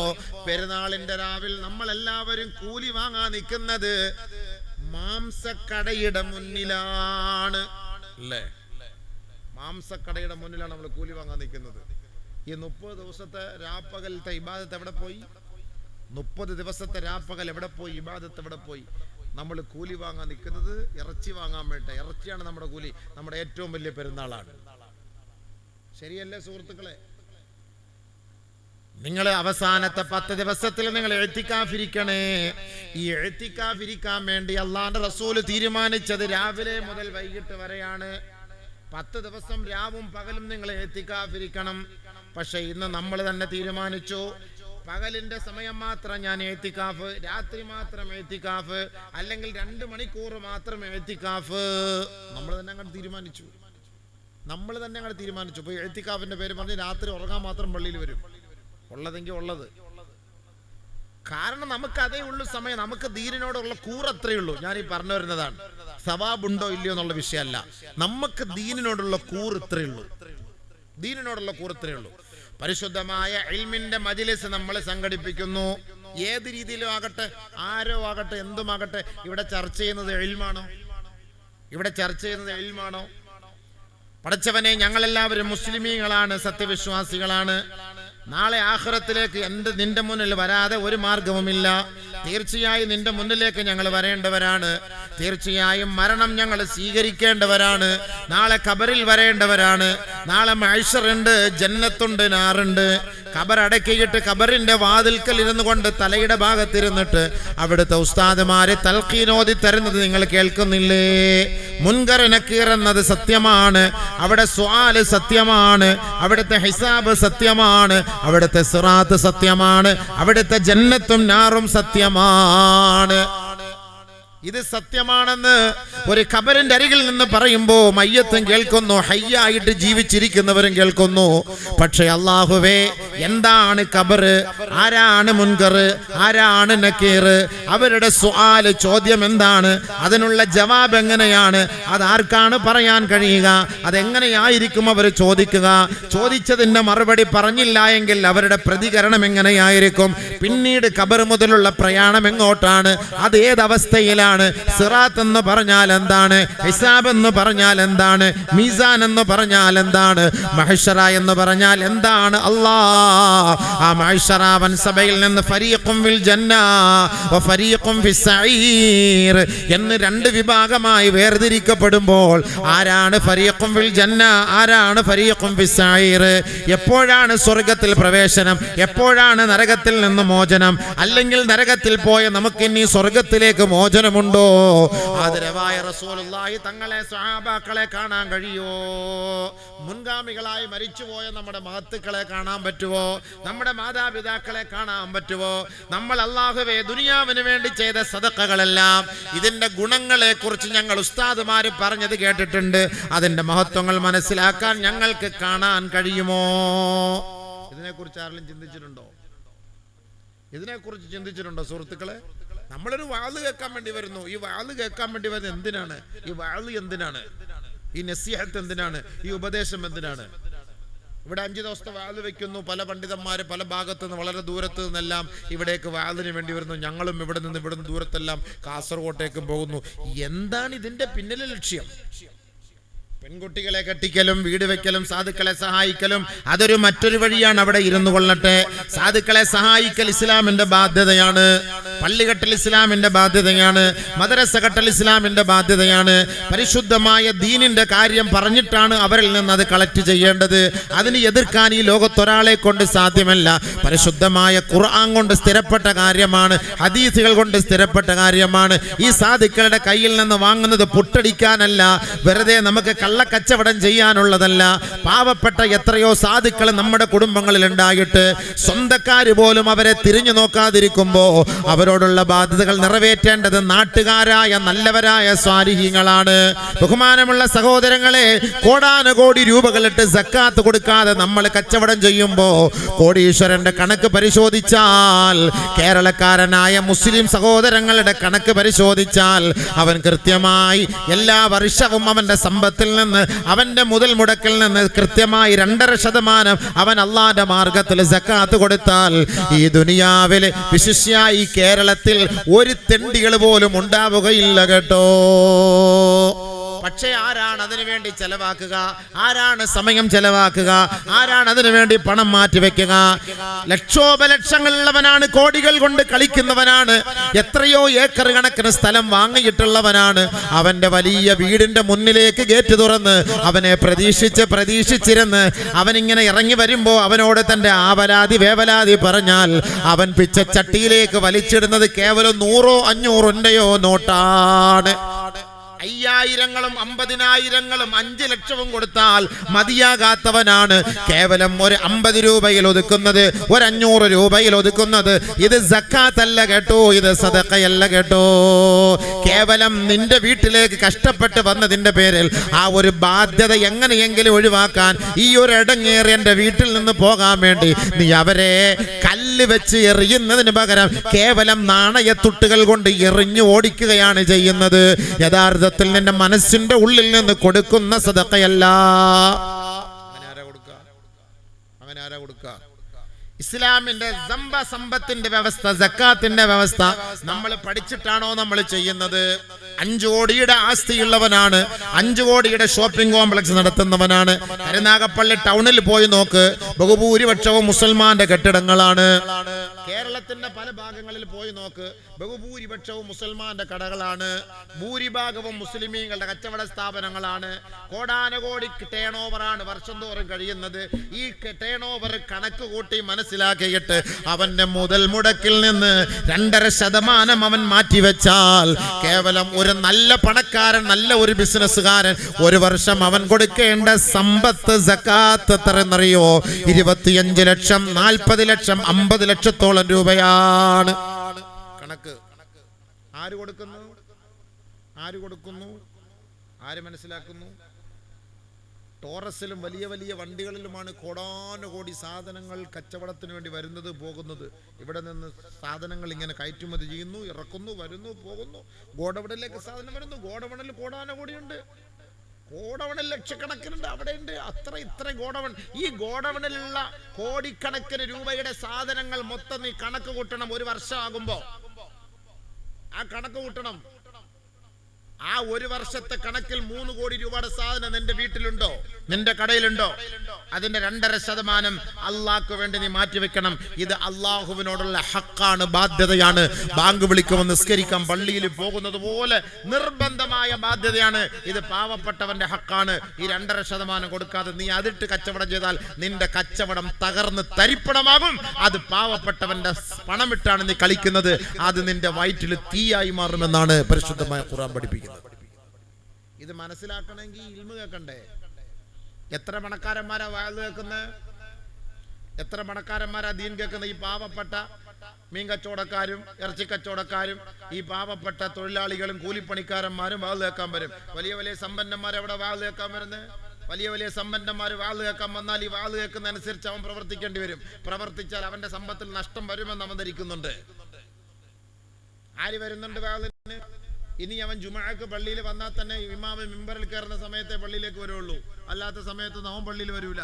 പെരുന്നാളിന്റെ രാവിൽ നമ്മളെല്ലാവരും കൂലി വാങ്ങാൻ നിൽക്കുന്നത് മാംസക്കടയുടെ മുന്നിലാണ് അല്ലേ? മാംസക്കടയുടെ മുന്നിലാണ് നമ്മൾ കൂലി വാങ്ങാൻ നിൽക്കുന്നത്. ഈ 30 ദിവസത്തെ രാപ്പകലത്തെ ഇബാദത്ത് എവിടെ പോയി? 30 ദിവസത്തെ രാപ്പകൽ എവിടെ പോയി? ഇബാദത്ത് എവിടെ പോയി? നമ്മൾ കൂലി വാങ്ങാൻ നിൽക്കുന്നത് ഇറച്ചി വാങ്ങാൻ വേണ്ട. ഇറച്ചിയാണ് നമ്മുടെ കൂലി. നമ്മുടെ ഏറ്റവും വലിയ പെരുന്നാളാണ്. ശരിയല്ലേ സുഹൃത്തുക്കളെ? നിങ്ങൾ അവസാനത്തെ 10 ദിവസത്തിൽ നിങ്ങൾ ഇഅ്തികാഫിരിക്കണേ. ഈ ഇഅ്തികാഫിരിക്കാൻ വേണ്ടി അല്ലാഹുവിന്റെ റസൂൽ തീരുമാനിച്ചത് രാവിലെ മുതൽ വൈകിട്ട് വരെയാണ്. 10 ദിവസം രാവും പകലും നിങ്ങൾ ഇഅ്തികാഫിരിക്കണം. പക്ഷെ ഇന്ന് നമ്മൾ തന്നെ തീരുമാനിച്ചു പകലിന്റെ സമയം മാത്രം ഞാൻ എത്തിക്കാഫ്, രാത്രി മാത്രം എത്തിക്കാഫ്, അല്ലെങ്കിൽ 2 മണിക്കൂർ മാത്രം എത്തിക്കാഫ്. നമ്മൾ തന്നെ അങ്ങോട്ട് തീരുമാനിച്ചു. ഇപ്പോൾ എത്തിക്കാഫിന്റെ പേര് പറഞ്ഞ് രാത്രി ഉറങ്ങാൻ മാത്രം പള്ളിയിൽ വരും. ഉള്ളതെങ്കിൽ ഉള്ളത്. കാരണം നമുക്ക് അതേ ഉള്ളൂ സമയം. നമുക്ക് ദീനിനോടുള്ള കൂറ് അത്രയേ ഉള്ളൂ. ഞാൻ ഈ പറഞ്ഞു വരുന്നതാണ്, സവാബുണ്ടോ ഇല്ലയോ എന്നുള്ള വിഷയമല്ല. നമുക്ക് ദീനിനോടുള്ള കൂറ് ഇത്രയേ ഉള്ളൂ. പരിശുദ്ധമായ ഇൽമിന്റെ മജ്‌ലിസ് നമ്മൾ സംഘടിപ്പിക്കുന്നു. ഏത് രീതിയിലും ആകട്ടെ, ആരോ ആകട്ടെ, എന്തുമാകട്ടെ, ഇവിടെ ചർച്ച ചെയ്യുന്നത് ഇൽമാണോ? പടച്ചവനെ, ഞങ്ങളെല്ലാവരും മുസ്ലിമീങ്ങളാണ്, സത്യവിശ്വാസികളാണ്. നാളെ ആഖിറത്തിലേക്ക് നിന്റെ മുന്നിൽ വരാതെ ഒരു മാർഗവുമില്ല. തീർച്ചയായും നിന്റെ മുന്നിലേക്ക് ഞങ്ങൾ വരേണ്ടവരാണ്. തീർച്ചയായും മരണം ഞങ്ങൾ സ്വീകരിക്കേണ്ടവരാണ്. നാളെ ഖബറിൽ വരേണ്ടവരാണ്. നാളെ മഹ്ശറുണ്ട്, ജന്നത്തുണ്ട്, നാറുണ്ട്. ഖബർ അടക്കിയിട്ട് ഖബറിന്റെ വാതിൽക്കൽ ഇരുന്നു കൊണ്ട് തലയുടെ ഭാഗത്തിരുന്നിട്ട് അവിടുത്തെ ഉസ്താദുമാരെ തൽഖീനോദി തരുന്നത് നിങ്ങൾ കേൾക്കുന്നില്ലേ? മുൻകർ നക്കീർ എന്നത് സത്യമാണ്. അവിടെ സുആല് സത്യമാണ്. അവിടുത്തെ ഹിസാബ് സത്യമാണ്. അവിടുത്തെ സിറാത്ത് സത്യമാണ്. അവിടുത്തെ ജന്നത്തും നാറും സത്യമാണ്. ഇത് സത്യമാണെന്ന് ഒരു ഖബറിന്റെ അരികിൽ നിന്ന് പറയുമ്പോൾ മയ്യത്തും കേൾക്കുന്നു, ഹയ്യായിട്ട് ജീവിച്ചിരിക്കുന്നവരും കേൾക്കുന്നു. പക്ഷേ അല്ലാഹുവേ, എന്താണ് ഖബർ? ആരാണ് മുൻകർ? ആരാണ് നക്കീർ? അവരുടെ സുആല്, ചോദ്യം എന്താണ്? അതിനുള്ള ജവാബ് എങ്ങനെയാണ്? അതാർക്കാണ് പറയാൻ കഴിയുക? അതെങ്ങനെയായിരിക്കും അവർ ചോദിക്കുക? ചോദിച്ചതിന്റെ മറുപടി പറഞ്ഞില്ല എങ്കിൽ അവരുടെ പ്രതികരണം എങ്ങനെയായിരിക്കും? പിന്നീട് ഖബർ മുതലുള്ള പ്രയാണം എങ്ങോട്ടാണ്? അത് ഏതവസ്ഥയിലാണ്? സിറാത്ത് എന്ന് പറഞ്ഞാൽ എന്താണ്? ഹിസാബ് എന്ന് പറഞ്ഞാൽ എന്താണ്? മീസാൻ എന്ന് പറഞ്ഞാൽ എന്താണ്? മഹ്ശറ എന്ന് പറഞ്ഞാൽ എന്താണ്? ആ മഹ്ശറ വൻസബയിൽ നിന്ന് ഫരീഖും ഫിൽ ജന്ന വ ഫരീഖും ഫിസ് സഈർ എന്ന് 2 വിഭാഗമായി വേർതിരിക്കപ്പെടുമ്പോൾ ആരാണ് ഫരീഖും ഫിൽ ജന്ന, ആരാണ് ഫരീഖും ഫിസ് സഈർ? എപ്പോഴാണ് സ്വർഗ്ഗത്തിൽ പ്രവേശനം? എപ്പോഴാണ് നരകത്തിൽ നിന്ന് മോചനം? അല്ലെങ്കിൽ നരകത്തിൽ പോയ നമുക്കിനി സ്വർഗ്ഗത്തിലേക്ക് മോചനം ഉണ്ടോ? ആദരവായ റസൂലുള്ളാഹി തങ്ങളെ, സ്വഹാബാക്കളെ കാണാൻ കഴിയോ? മുൻഗാമികളായി മരിച്ചുപോയ നമ്മുടെ മഹത്തുക്കളെ കാണാൻ പറ്റുമോ? നമ്മുടെ മാതാപിതാക്കളെ കാണാൻ പറ്റുമോ? നമ്മൾ അല്ലാഹുവേ ദുനിയാവിന് വേണ്ടി ചെയ്ത സദഖകളെല്ലാം ഇതിന്റെ ഗുണങ്ങളെ കുറിച്ച് ഞങ്ങൾ ഉസ്താദുമാര് പറഞ്ഞത് കേട്ടിട്ടുണ്ട്. അതിന്റെ മഹത്വങ്ങൾ മനസ്സിലാക്കാൻ ഞങ്ങൾക്ക് കാണാൻ കഴിയുമോ? ഇതിനെക്കുറിച്ച് ആരെങ്കിലും ചിന്തിച്ചിട്ടുണ്ടോ സുഹൃത്തുക്കളെ? നമ്മളൊരു വാള് കേൾക്കാൻ വേണ്ടി വരുന്നു. ഈ വാള് കേൾക്കാൻ വേണ്ടി വരുന്നത് എന്തിനാണ്? ഈ വാള് എന്തിനാണ്? ഈ നസീഹത്ത് എന്തിനാണ്? ഈ ഉപദേശം എന്തിനാണ്? ഇവിടെ 5 ദിവസത്തെ വാള് വെക്കുന്നു. പല പണ്ഡിതന്മാര് പല ഭാഗത്തു നിന്ന്, വളരെ ദൂരത്ത് നിന്നെല്ലാം ഇവിടേക്ക് വാളിന് വേണ്ടി വരുന്നു. ഞങ്ങളും ഇവിടുന്ന് ദൂരത്തെല്ലാം കാസർഗോട്ടേക്ക് പോകുന്നു. എന്താണ് ഇതിന്റെ പിന്നിലെ ലക്ഷ്യം? പെൺകുട്ടികളെ കെട്ടിക്കലും വീട് വെക്കലും സാധുക്കളെ സഹായിക്കലും അതൊരു മറ്റൊരു വഴിയാണ്. അവിടെ ഇരുന്നു കൊള്ളട്ടെ. സാധുക്കളെ സഹായിക്കൽ ഇസ്ലാമിന്റെ ബാധ്യതയാണ്. പള്ളികെട്ടൽ ഇസ്ലാമിന്റെ ബാധ്യതയാണ്. മദ്രസ കെട്ടൽ ഇസ്ലാമിന്റെ ബാധ്യതയാണ്. പരിശുദ്ധമായ ദീനിന്റെ കാര്യം പറഞ്ഞിട്ടാണ് അവരിൽ നിന്ന് അത് കളക്ട് ചെയ്യേണ്ടത്. അതിന് എതിർക്കാൻ ഈ ലോകത്തൊരാളെ കൊണ്ട് സാധ്യമല്ല. പരിശുദ്ധമായ ഖുർആൻ കൊണ്ട് സ്ഥിരപ്പെട്ട കാര്യമാണ്. ഹദീസുകൾ കൊണ്ട് സ്ഥിരപ്പെട്ട കാര്യമാണ്. ഈ സാധുക്കളുടെ കയ്യിൽ നിന്ന് വാങ്ങുന്നത് പുട്ടടിക്കാനല്ല, വെറുതെ നമുക്ക് കള്ളക്കച്ചവടം ചെയ്യാനുള്ളതല്ല. പാവപ്പെട്ട എത്രയോ സാധുക്കൾ നമ്മുടെ കുടുംബങ്ങളിൽ ഉണ്ടായിട്ട് സ്വന്തക്കാര് പോലും അവരെ തിരിഞ്ഞു നോക്കാതിരിക്കുമ്പോ അവരോടുള്ള ബാധ്യതകൾ നിറവേറ്റേണ്ടത് നാട്ടുകാരായ നല്ലവരായ സ്വാലിഹീങ്ങളാണ്. ബഹുമാനമുള്ള സഹോദരങ്ങളെ, കോടാനുകോടി രൂപകളിട്ട് സക്കാത്ത് കൊടുക്കാതെ നമ്മൾ കച്ചവടം ചെയ്യുമ്പോ കോടീശ്വരന്റെ കണക്ക് പരിശോധിച്ചാൽ, കേരളക്കാരനായ മുസ്ലിം സഹോദരങ്ങളുടെ കണക്ക് പരിശോധിച്ചാൽ അവൻ കൃത്യമായി എല്ലാ വർഷവും അവന്റെ സമ്പത്തിൽ നിന്ന്, അവന്റെ മുതൽ മുടക്കിൽ നിന്ന് കൃത്യമായി 2.5% അവൻ അള്ളാന്റെ മാർഗത്തിൽ സക്കാത്ത് കൊടുത്താൽ ഈ ദുനിയാവില് വിശിഷ്യായി കേരളത്തിൽ ഒരു തെണ്ടികൾ പോലും ഉണ്ടാവുകയില്ല കേട്ടോ. പക്ഷേ ആരാണ് അതിനു വേണ്ടി ചെലവാക്കുക? ആരാണ് സമയം ചെലവാക്കുക? ആരാണ് അതിനു വേണ്ടി പണം മാറ്റിവെക്കുക? ലക്ഷോപലക്ഷങ്ങളുള്ളവനാണ്, കോടികൾ കൊണ്ട് കളിക്കുന്നവനാണ്, എത്രയോ ഏക്കർ കണക്കിന് സ്ഥലം വാങ്ങിയിട്ടുള്ളവനാണ്. അവന്റെ വലിയ വീടിന്റെ മുന്നിലേക്ക് ഗേറ്റ് തുറന്ന് അവനെ പ്രതീക്ഷിച്ചിരുന്ന് അവനിങ്ങനെ ഇറങ്ങി വരുമ്പോ അവനോട് തന്റെ ആവലാതി വേവലാതി പറഞ്ഞാൽ അവൻ പിച്ചച്ചട്ടിയിലേക്ക് വലിച്ചിടുന്നത് കേവലം 100-500 നോട്ടാണ്. 5000ങ്ങളും 50000ങ്ങളും 5 ലക്ഷവും കൊടുത്താൽ മതിയാകാത്തവനാണ് കേവലം ഒരു 50 രൂപയിൽ ഒതുക്കുന്നത്, ഒരു 500 രൂപയിൽ ഒതുക്കുന്നത്. ഇത് സക്കാത്ത് അല്ല കേട്ടോ, ഇത് സദഖയല്ല കേട്ടോ. കേവലം നിന്റെ വീട്ടിലേക്ക് കഷ്ടപ്പെട്ട് വന്നതിന്റെ പേരിൽ ആ ഒരു ബാധ്യത എങ്ങനെയെങ്കിലും ഒഴിവാക്കാൻ, ഈ ഒരു ഇടങ്ങേറി എന്റെ വീട്ടിൽ നിന്ന് പോകാൻ വേണ്ടി നീ അവരെ കല്ല് വെച്ച് എറിയുന്നതിന് പകരം കേവലം നാണയത്തുട്ടുകൾ കൊണ്ട് എറിഞ്ഞു ഓടിക്കുകയാണ് ചെയ്യുന്നത്. യഥാർത്ഥത്തിൽ നിന്റെ മനസ്സിന്റെ ഉള്ളിൽ നിന്ന് കൊടുക്കുന്ന സദഖയല്ല. അങ്ങനെ ആരാ കൊടുക്കുക? ഇസ്ലാമിന്റെ സമ്പത്തിന്റെ വ്യവസ്ഥ, സക്കാത്തിന്റെ വ്യവസ്ഥ നമ്മൾ പഠിച്ചിട്ടാണോ നമ്മൾ ചെയ്യുന്നത്? 5 കോടിയുടെ ആസ്തിയുള്ളവനാണ്, 5 കോടിയുടെ ഷോപ്പിംഗ് കോംപ്ലക്സ് നടത്തുന്നവനാണ്. കരുനാഗപ്പള്ളി ടൗണിൽ പോയി നോക്ക്, ബഹുഭൂരിപക്ഷവും മുസൽമാന്റെ കെട്ടിടങ്ങളാണ്. കേരളത്തിന്റെ പല ഭാഗങ്ങളിൽ പോയി നോക്ക്, ബഹുഭൂരിപക്ഷവും മുസൽമാന്റെ കടകളാണ്, ഭൂരിഭാഗവും മുസ്ലിമീങ്ങളുടെ കച്ചവട സ്ഥാപനങ്ങളാണ്. കോടാനുകോടി ടേൺ ഓവറാണ് വർഷം തോറും കഴിയുന്നത്. ഈ ടേൺ ഓവർ കണക്ക് കൂട്ടി മനസ്സിലാക്കിയിട്ട് അവന്റെ മുതൽ മുടക്കിൽ നിന്ന് 2.5% അവൻ മാറ്റിവെച്ചാൽ കേവലം ഒരു നല്ല പണക്കാരൻ, നല്ല ഒരു ബിസിനസ്സുകാരൻ ഒരു വർഷം അവൻ കൊടുക്കേണ്ട സമ്പത്ത് സക്കാത്ത് എത്രയെന്നറിയോ? 25 ലക്ഷം, 40 ലക്ഷം, 50 ലക്ഷത്തോളം രൂപയാണ് കണക്ക്. ആര് കൊടുക്കുന്നു? ആര് മനസ്സിലാക്കുന്നു? ടോറസിലും വലിയ വലിയ വണ്ടികളിലുമാണ് കോടാനുകോടി സാധനങ്ങൾ കച്ചവടത്തിന് വേണ്ടി വരുന്നത്, പോകുന്നത്. ഇവിടെ നിന്ന് സാധനങ്ങൾ ഇങ്ങനെ കയറ്റുമതി ചെയ്യുന്നു, ഇറക്കുന്നു, വരുന്നു, പോകുന്നു. ഗോഡൌണിലേക്ക് സാധനം വരുന്നു. ഗോഡൌണിൽ കോടാനുകോടിയുണ്ട്, ഗോഡൌണിൽ ലക്ഷക്കണക്കിനുണ്ട്, അവിടെയുണ്ട് ഇത്ര ഗോഡൌൺ. ഈ ഗോഡൌണിലുള്ള കോടിക്കണക്കിന് രൂപയുടെ സാധനങ്ങൾ മൊത്തം നീ കണക്ക് കൂട്ടണം. ഒരു വർഷമാകുമ്പോ ആ കണക്ക് കൂട്ടണം. ആ ഒരു വർഷത്തെ കണക്കിൽ 3 കോടി രൂപയുടെ സാധനം നിന്റെ വീട്ടിലുണ്ടോ, നിന്റെ കടയിലുണ്ടോ? അതിന്റെ 2.5% അള്ളാഹ്ക്ക് വേണ്ടി നീ മാറ്റിവെക്കണം. ഇത് അള്ളാഹുവിനോടുള്ള ഹക്കാണ്, ബാധ്യതയാണ്. ബാങ്ക് വിളിക്കുമ്പോൾ നിസ്കരിക്കാൻ പള്ളിയിൽ പോകുന്നത് പോലെ നിർബന്ധമായ ബാധ്യതയാണ്. ഇത് പാവപ്പെട്ടവന്റെ ഹക്കാണ്. ഈ 2.5% കൊടുക്കാതെ നീ അതിട്ട് കച്ചവടം ചെയ്താൽ നിന്റെ കച്ചവടം തകർന്ന് തരിപ്പണമാകും. അത് പാവപ്പെട്ടവന്റെ പണമിട്ടാണ് നീ കളിക്കുന്നത്. അത് നിന്റെ വയറ്റിൽ തീയായി മാറുമെന്നാണ് പരിശുദ്ധമായ ഖുർആൻ പഠിപ്പിക്കുന്നത്. ഇത് മനസ്സിലാക്കണമെങ്കിൽ ഇൽമു കേൾക്കണ്ടേ? എത്ര പണക്കാരന്മാരാ വാഴ് കേൾക്കുന്നത്? എത്ര പണക്കാരന്മാരാ ദീൻ കേൾക്കുന്നത്? ഈ പാവപ്പെട്ട മീൻ കച്ചവടക്കാരും ഇറച്ചി കച്ചവടക്കാരും ഈ പാവപ്പെട്ട തൊഴിലാളികളും കൂലിപ്പണിക്കാരന്മാരും വാഴ് കേൾക്കാൻ വരും. വലിയ വലിയ സമ്പന്നന്മാർ എവിടെ വാഴ് കേൾക്കാൻ വരുന്നത്? വലിയ വലിയ സമ്പന്നന്മാർ വാഴ് കേൾക്കാൻ വന്നാൽ ഈ വാഴ് കേൾക്കുന്നതനുസരിച്ച് അവൻ പ്രവർത്തിക്കേണ്ടി വരും. പ്രവർത്തിച്ചാൽ അവന്റെ സമ്പത്തിൽ നഷ്ടം വരുമെന്ന് അവൻ ധരിക്കുന്നുണ്ട്. ആര് വരുന്നുണ്ട് വാഴിന്? ഇനി അവൻ ജുമുഅക്ക് പള്ളിയിൽ വന്നാൽ തന്നെ ഇമാമ് മിമ്പറിൽ കയറുന്ന സമയത്തെ പള്ളിയിലേക്ക് വരുള്ളൂ, അല്ലാത്ത സമയത്ത് അവൻ പള്ളിയിൽ വരൂല.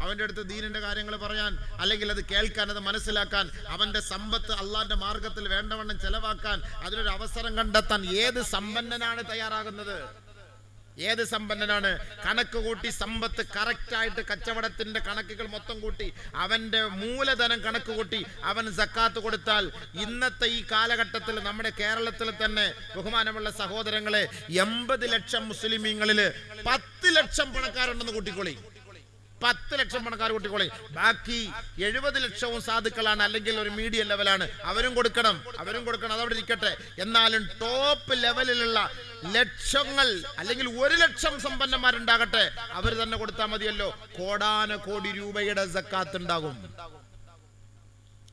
അവന്റെ അടുത്ത് ദീനിന്റെ കാര്യങ്ങൾ പറയാൻ, അല്ലെങ്കിൽ അത് കേൾക്കാൻ, അത് മനസ്സിലാക്കാൻ, അവന്റെ സമ്പത്ത് അള്ളാന്റെ മാർഗത്തിൽ വേണ്ടവണ്ണം ചെലവാക്കാൻ, അതിനൊരു അവസരം കണ്ടെത്താൻ ഏത് സമ്പന്നനാണ് തയ്യാറാകുന്നത്? ഏത് സമ്പന്നനാണ്? കണക്ക് കൂട്ടി സമ്പത്ത് കറക്റ്റായിട്ട് കച്ചവടത്തിന്റെ കണക്കുകൾ മൊത്തം കൂട്ടി അവന്റെ മൂലധനം കണക്ക് കൂട്ടി അവൻ സക്കാത്ത് കൊടുത്താൽ ഇന്നത്തെ ഈ കാലഘട്ടത്തിൽ നമ്മുടെ കേരളത്തിൽ തന്നെ ബഹുമാനമുള്ള സഹോദരങ്ങളെ 80 ലക്ഷം മുസ്ലിമീങ്ങളിൽ 10 ലക്ഷം പണക്കാരുണ്ടെന്ന് കൂട്ടിക്കൊള്ളി. 10 ലക്ഷം പണക്കാർ കൂട്ടിക്കോളി. ബാക്കി 70 ലക്ഷവും സാധുക്കളാണ്, അല്ലെങ്കിൽ ഒരു മീഡിയം ലെവലാണ്. അവരും കൊടുക്കണം. അതവിടെ ഇരിക്കട്ടെ. എന്നാലും ടോപ്പ് ലെവലിലുള്ള ലക്ഷങ്ങൾ അല്ലെങ്കിൽ 1 ലക്ഷം സമ്പന്നന്മാരുണ്ടാകട്ടെ, അവർ തന്നെ കൊടുത്താൽ മതിയല്ലോ. കോടാനുകോടി രൂപയുടെ സക്കാത്ത് ഉണ്ടാകും.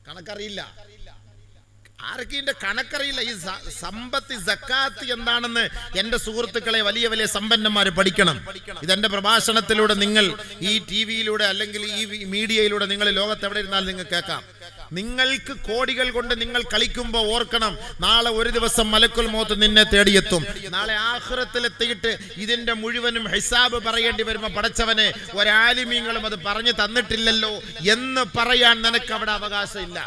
കണക്കറിയില്ല ആർക്കും, ഇതിന്റെ കണക്കറിയില്ല. ഈ സമ്പത്ത് സക്കാത്ത് എന്താണെന്ന് എന്റെ സുഹൃത്തുക്കളെ വലിയ വലിയ സമ്പന്നന്മാർ പഠിക്കണം. ഇതെന്റെ പ്രഭാഷണത്തിലൂടെ നിങ്ങൾ ഈ ടിവിയിലൂടെ അല്ലെങ്കിൽ ഈ മീഡിയയിലൂടെ നിങ്ങൾ ലോകത്ത് എവിടെ ഇരുന്നാലും നിങ്ങൾ കേൾക്കാം. നിങ്ങൾക്ക് കോടികൾ കൊണ്ട് നിങ്ങൾ കളിക്കുമ്പോൾ ഓർക്കണം, നാളെ ഒരു ദിവസം മലക്കുൽ മൗത്ത് നിന്നെ തേടിയെത്തും. നാളെ ആഖിറത്തിലെത്തിയിട്ട് ഇതിന്റെ മുഴുവനും ഹിസാബ് പറയേണ്ടി വരുമ്പോൾ പടച്ചവനെ ഒരാലിമീങ്ങളും അത് പറഞ്ഞു തന്നിട്ടില്ലല്ലോ എന്ന് പറയാൻ നിനക്ക് അവിടെ അവകാശമില്ല.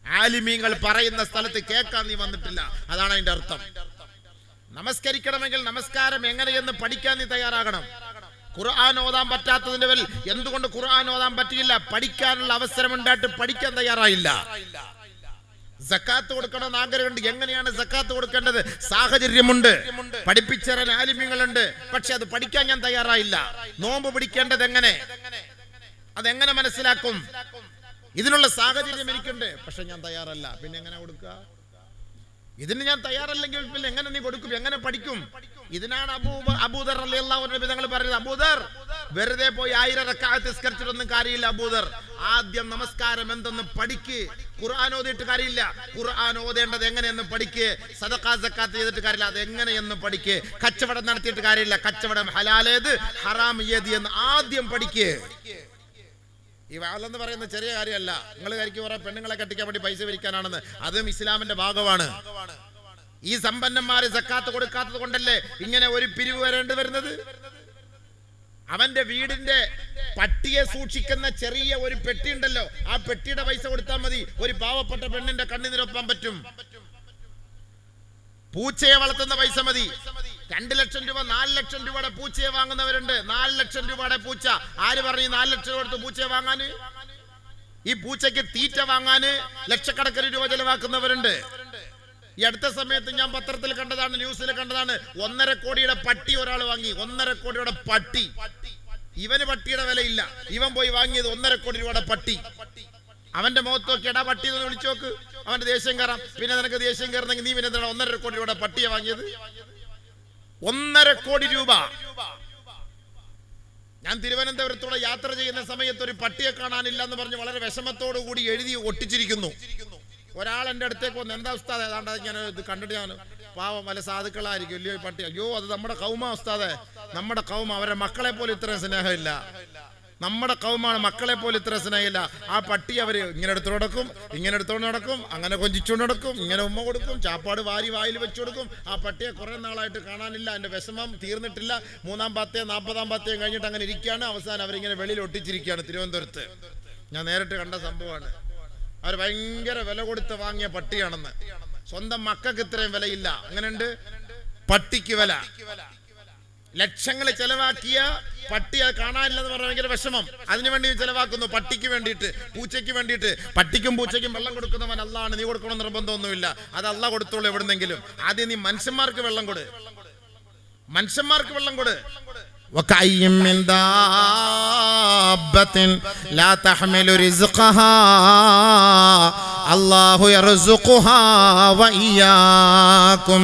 ആലിമീങ്ങൾ പറയുന്ന സ്ഥലത്ത് കേൾക്കാൻ നീ വന്നിട്ടില്ല. അതാണ് അതിന്റെ അർത്ഥം. നമസ്കരിക്കണമെങ്കിൽ നമസ്കാരം എങ്ങനെയെന്ന് പഠിക്കാൻ നീ തയ്യാറാകണം. ഖുർആൻ ഓതാൻ പറ്റാത്തതിന്റെ പേരിൽ എന്തുകൊണ്ട് ഖുർആൻ ഓതാൻ പറ്റിയില്ല? പഠിക്കാനുള്ള അവസരം ഉണ്ടായിട്ട് പഠിക്കാൻ തയ്യാറായില്ല. സക്കാത്ത് കൊടുക്കണമെന്ന് ആഗ്രഹമുണ്ട്. എങ്ങനെയാണ് സക്കാത്ത് കൊടുക്കേണ്ടത്? സാഹചര്യമുണ്ട്, പഠിപ്പിച്ചേരാൻ ആലിമീങ്ങളുണ്ട്, പക്ഷെ അത് പഠിക്കാൻ ഞാൻ തയ്യാറായില്ല. നോമ്പ് പിടിക്കേണ്ടത് എങ്ങനെ, അതെങ്ങനെ മനസ്സിലാക്കും? ഇതിനുള്ള സാഹചര്യം എനിക്കുണ്ട്, പക്ഷെ ഞാൻ തയ്യാറല്ല. പിന്നെ എങ്ങനെ കൊടുക്കുക? ഇതിന് ഞാൻ തയ്യാറല്ലെങ്കിൽ പിന്നെ എങ്ങനെ നീ കൊടുക്കും, എങ്ങനെ പഠിക്കും? ഇതിനാണ് അബൂദർ റളിയല്ലാഹു അൻഹു തങ്ങൾ പറയുന്നത്, അബൂദർ വെറുതെ പോയി 1000 റക്അത്ത് നിസ്കരിച്ചിട്ടൊന്നും കാര്യമില്ല. അബൂദർ ആദ്യം നമസ്കാരം എന്തെന്ന് പഠിക്ക്. ഖുർആൻ ഓതിയിട്ട് കാര്യമില്ല, ഖുർആൻ ഓതേണ്ടത് എങ്ങനെയെന്ന് പഠിക്ക്. സദഖ സക്കാത്ത് ചെയ്തിട്ട് കാര്യമില്ല, അത് എങ്ങനെയെന്ന് പഠിക്ക്. കച്ചവടം നടത്തിയിട്ട് കാര്യമില്ല, കച്ചവടം ഹലാലേത് ഹറാം ഏത് എന്ന് ആദ്യം പഠിക്ക്. ഈ വാളെന്ന് പറയുന്ന ചെറിയ കാര്യമല്ല. നിങ്ങൾ കരിക്ക് കുറെ പെണ്ണുങ്ങളെ കെട്ടിക്കാൻ വേണ്ടി പൈസ പിരിക്കാനാണെന്ന്, അതും ഇസ്ലാമിന്റെ ഭാഗമാണ്. ഈ സമ്പന്നന്മാര് സക്കാത്ത് കൊടുക്കാത്തത് കൊണ്ടല്ലേ ഇങ്ങനെ ഒരു പിരിവ് വരേണ്ടി വരുന്നത്? അവന്റെ വീടിന്റെ പട്ടിയെ സൂക്ഷിക്കുന്ന ചെറിയ ഒരു പെട്ടി ഉണ്ടല്ലോ, ആ പെട്ടിയുടെ പൈസ കൊടുത്താൽ മതി, ഒരു പാവപ്പെട്ട പെണ്ണിന്റെ കണ്ണിനിരൊപ്പാൻ പറ്റും. പൂച്ചയെ വളർത്തുന്ന പൈസ മതി. 2 ലക്ഷം രൂപ 4 ലക്ഷം രൂപയുടെ പൂച്ചയെ വാങ്ങുന്നവരുണ്ട്. 4 ലക്ഷം രൂപയുടെ പൂച്ച. ആര് പറഞ്ഞു 4 ലക്ഷം രൂപ കൊടുത്ത് പൂച്ചയെ വാങ്ങാന്? ഈ പൂച്ചയ്ക്ക് തീറ്റ വാങ്ങാന് ലക്ഷക്കണക്കിന് രൂപ ചെലവാക്കുന്നവരുണ്ട്. ഈ അടുത്ത സമയത്ത് ഞാൻ പത്രത്തിൽ കണ്ടതാണ്, ന്യൂസിൽ കണ്ടതാണ്, 1.5 കോടിയുടെ പട്ടി ഒരാൾ വാങ്ങി. 1.5 കോടിയുടെ പട്ടി. ഇവന് പട്ടിയുടെ വിലയില്ല, ഇവൻ പോയി വാങ്ങിയത് 1.5 കോടി രൂപയുടെ പട്ടി. അവന്റെ മുഖത്ത് നോക്കി എടാ പട്ടി എന്ന് വിളിച്ചു നോക്ക്, അവന്റെ ദേഷ്യം കയറാം. പിന്നെ നിനക്ക് ദേഷ്യം കയറുന്നെങ്കിൽ നീ പിന്നെ 1.5 കോടി രൂപയുടെ പട്ടിയെ വാങ്ങിയത്? 1.5 കോടി രൂപ. ഞാൻ തിരുവനന്തപുരത്തൂടെ യാത്ര ചെയ്യുന്ന സമയത്ത് ഒരു പട്ടിയെ കാണാനില്ല എന്ന് പറഞ്ഞ് വളരെ വിഷമത്തോടു കൂടി എഴുതി ഒട്ടിച്ചിരിക്കുന്നു. ഒരാൾ എൻ്റെ അടുത്തേക്ക് വന്ന്, എന്താ ഉസ്താദ് ഏതാണ്ട് ഞാൻ ഇത് കണ്ടിട്ട്, ഞാൻ പാവം വല്ല സാധുക്കളായിരിക്കും വലിയ പട്ടി. അയ്യോ അത് നമ്മുടെ കൗമ ഉസ്താദെ, നമ്മുടെ കൗമ. അവരുടെ മക്കളെ പോലും ഇത്രയും സ്നേഹമില്ല. നമ്മുടെ കൗമാണ്, മക്കളെ പോലും ഇത്ര സ്നേഹമില്ല. ആ പട്ടി അവർ ഇങ്ങനെ എടുത്തോണ്ട് നടക്കും, ഇങ്ങനെ എടുത്തോണ്ട് നടക്കും, അങ്ങനെ കൊഞ്ചിച്ചോണ്ട് നടക്കും, ഇങ്ങനെ ഉമ്മ കൊടുക്കും, ചാപ്പാട് വാരി വായിൽ വെച്ചു കൊടുക്കും. ആ പട്ടിയെ കുറെ നാളായിട്ട് കാണാനില്ല. എൻ്റെ വിഷമം തീർന്നിട്ടില്ല. 3-ാം പത്തേയും 40-ാം പത്തേയും കഴിഞ്ഞിട്ട് അങ്ങനെ ഇരിക്കുകയാണ്. അവസാനം അവരിങ്ങനെ വെളിയിൽ ഒട്ടിച്ചിരിക്കുകയാണ് തിരുവനന്തപുരത്ത്. ഞാൻ നേരിട്ട് കണ്ട സംഭവമാണ്. അവർ ഭയങ്കര വില കൊടുത്ത് വാങ്ങിയ പട്ടിയാണെന്ന്. സ്വന്തം മക്കൾക്ക് ഇത്രയും വിലയില്ല. അങ്ങനെയുണ്ട് പട്ടിക്ക് വില. ലക്ഷങ്ങൾ ചെലവാക്കിയ പട്ടി അത് കാണാനില്ലെന്ന് പറഞ്ഞാൽ ഭയങ്കര വിഷമം. അതിനുവേണ്ടി ചെലവാക്കുന്നു, പട്ടിക്ക് വേണ്ടിയിട്ട്, പൂച്ചയ്ക്ക് വേണ്ടിയിട്ട്. പട്ടിക്കും പൂച്ചയ്ക്കും വെള്ളം കൊടുക്കുന്നവൻ അള്ളാണ്. നീ കൊടുക്കണം നിർബന്ധമൊന്നുമില്ല, അത് അള്ളാഹ് കൊടുത്തോളൂ എവിടുന്നെങ്കിലും. ആദ്യം നീ മനുഷ്യന്മാർക്ക് വെള്ളം കൊട്, മനുഷ്യന്മാർക്ക് വെള്ളം കൊട്. وكأي من دابة لا تحمل رزقها الله يرزقها وإياكم.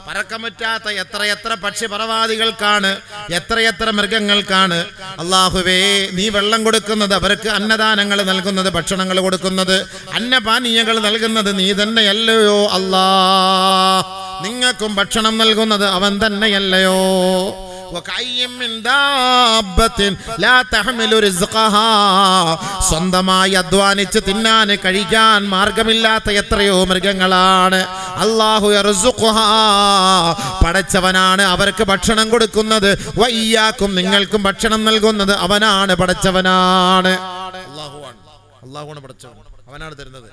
പറക്കാൻ പറ്റാത്ത എത്ര പക്ഷിപറവാദികൾക്കാണ്, എത്ര മൃഗങ്ങൾക്കാണ് അല്ലാഹുവേ നീ വെള്ളം കൊടുക്കുന്നത്, അവർക്ക് അന്നദാനങ്ങൾ നൽകുന്നത്, ഭക്ഷണങ്ങൾ കൊടുക്കുന്നത്, അന്നപാനീയങ്ങൾ നൽകുന്നത് നീ തന്നെയല്ലയോ അല്ലാഹ്? നിങ്ങൾക്കും ഭക്ഷണം നൽകുന്നത് അവൻ തന്നെയല്ലയോ? സ്വന്തമായി അധ്വാനിച്ച് തിന്നാൻ കഴിക്കാൻ മാർഗമില്ലാത്ത എത്രയോ മൃഗങ്ങളാണ്. അല്ലാഹു യർസുഖുഹാ, പടച്ചവനാണ് അവർക്ക് ഭക്ഷണം കൊടുക്കുന്നത്. വയ്യാക്കും, നിങ്ങൾക്കും ഭക്ഷണം നൽകുന്നത് അവനാണ്, പടച്ചവനാണ്. അല്ലാഹുവാണ് പടച്ചവൻ, അവനാണ് തരുന്നത്.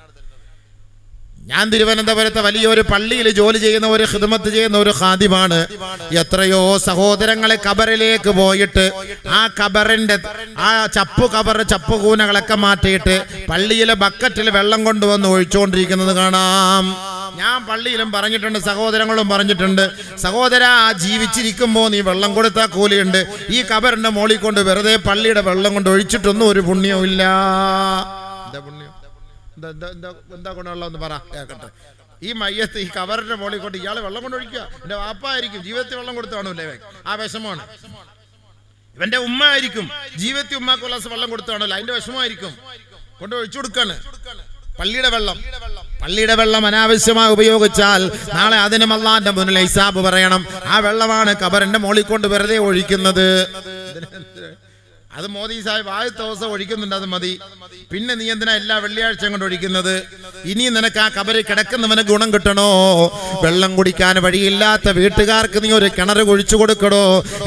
ഞാൻ തിരുവനന്തപുരത്തെ വലിയൊരു പള്ളിയിൽ ജോലി ചെയ്യുന്ന ഒരു ഖിദ്മത്ത് ചെയ്യുന്ന ഒരു ഖാദിമാണ്. എത്രയോ സഹോദരങ്ങളെ ഖബറിലേക്ക് പോയിട്ട് ആ ഖബറിന്റെ ആ ചപ്പുകൂനകളൊക്കെ മാറ്റിയിട്ട് പള്ളിയിലെ ബക്കറ്റിൽ വെള്ളം കൊണ്ടുവന്ന് ഒഴിച്ചുകൊണ്ടിരിക്കുന്നത് കാണാം. ഞാൻ പള്ളിയിലും പറഞ്ഞിട്ടുണ്ട്, സഹോദരങ്ങളും പറഞ്ഞിട്ടുണ്ട്, സഹോദരാ ജീവിച്ചിരിക്കുമ്പോൾ നീ വെള്ളം കൊടുത്താൽ കൂലിയുണ്ട്. ഈ ഖബറിന്റെ മോളിൽ കൊണ്ട് വെറുതെ പള്ളിയുടെ വെള്ളം കൊണ്ട് ഒഴിച്ചിട്ടൊന്നും ഒരു പുണ്യവും ഇല്ല. എന്താ പുണ്യം? എന്താ ഗുണമുള്ളതെന്ന് പറ കേൾക്കട്ടെ. ഈ മയ്യത്ത് ഈ കവറിന്റെ മോളിൽ കൊണ്ട് ഇയാൾ വെള്ളം കൊണ്ട് ഒഴിക്കുക. എന്റെ വാപ്പായിരിക്കും ജീവിതത്തിൽ വെള്ളം കൊടുത്തു കാണൂല്ലേ, ആ വിഷമമാണ്. ഇവന്റെ ഉമ്മ ആയിരിക്കും ജീവിതത്തിൽ ഉമ്മാക്ക് ഉല്ലാസ് വെള്ളം കൊടുത്തു കാണൂല, അതിന്റെ വിഷമമായിരിക്കും. കൊണ്ട് ഒഴിച്ചു കൊടുക്കാണ് പള്ളിയുടെ വെള്ളം അനാവശ്യമായി ഉപയോഗിച്ചാൽ നാളെ അതിനും അല്ലാഹുവിന്റെ മുന്നിൽ ഹിസാബ് പറയണം. ആ വെള്ളമാണ് കബറിന്റെ മോളിൽ കൊണ്ട് വെറുതെ ഒഴിക്കുന്നത്. അത് മോദി സാഹിബ് ആദ്യത്തെ ദിവസം ഒഴിക്കുന്നുണ്ട്, അത് മതി. പിന്നെ നീ എന്തിനാ എല്ലാ വെള്ളിയാഴ്ചയും കൊണ്ട് ഒഴിക്കുന്നത്? ഇനി നിനക്ക് ആ കബറിൽ കിടക്കുന്നവന് ഗുണം കിട്ടണോ? വെള്ളം കുടിക്കാൻ വഴിയില്ലാത്ത വീട്ടുകാർക്ക് നീ ഒരു കിണർ കുഴിച്ചു കൊടുക്കണോ?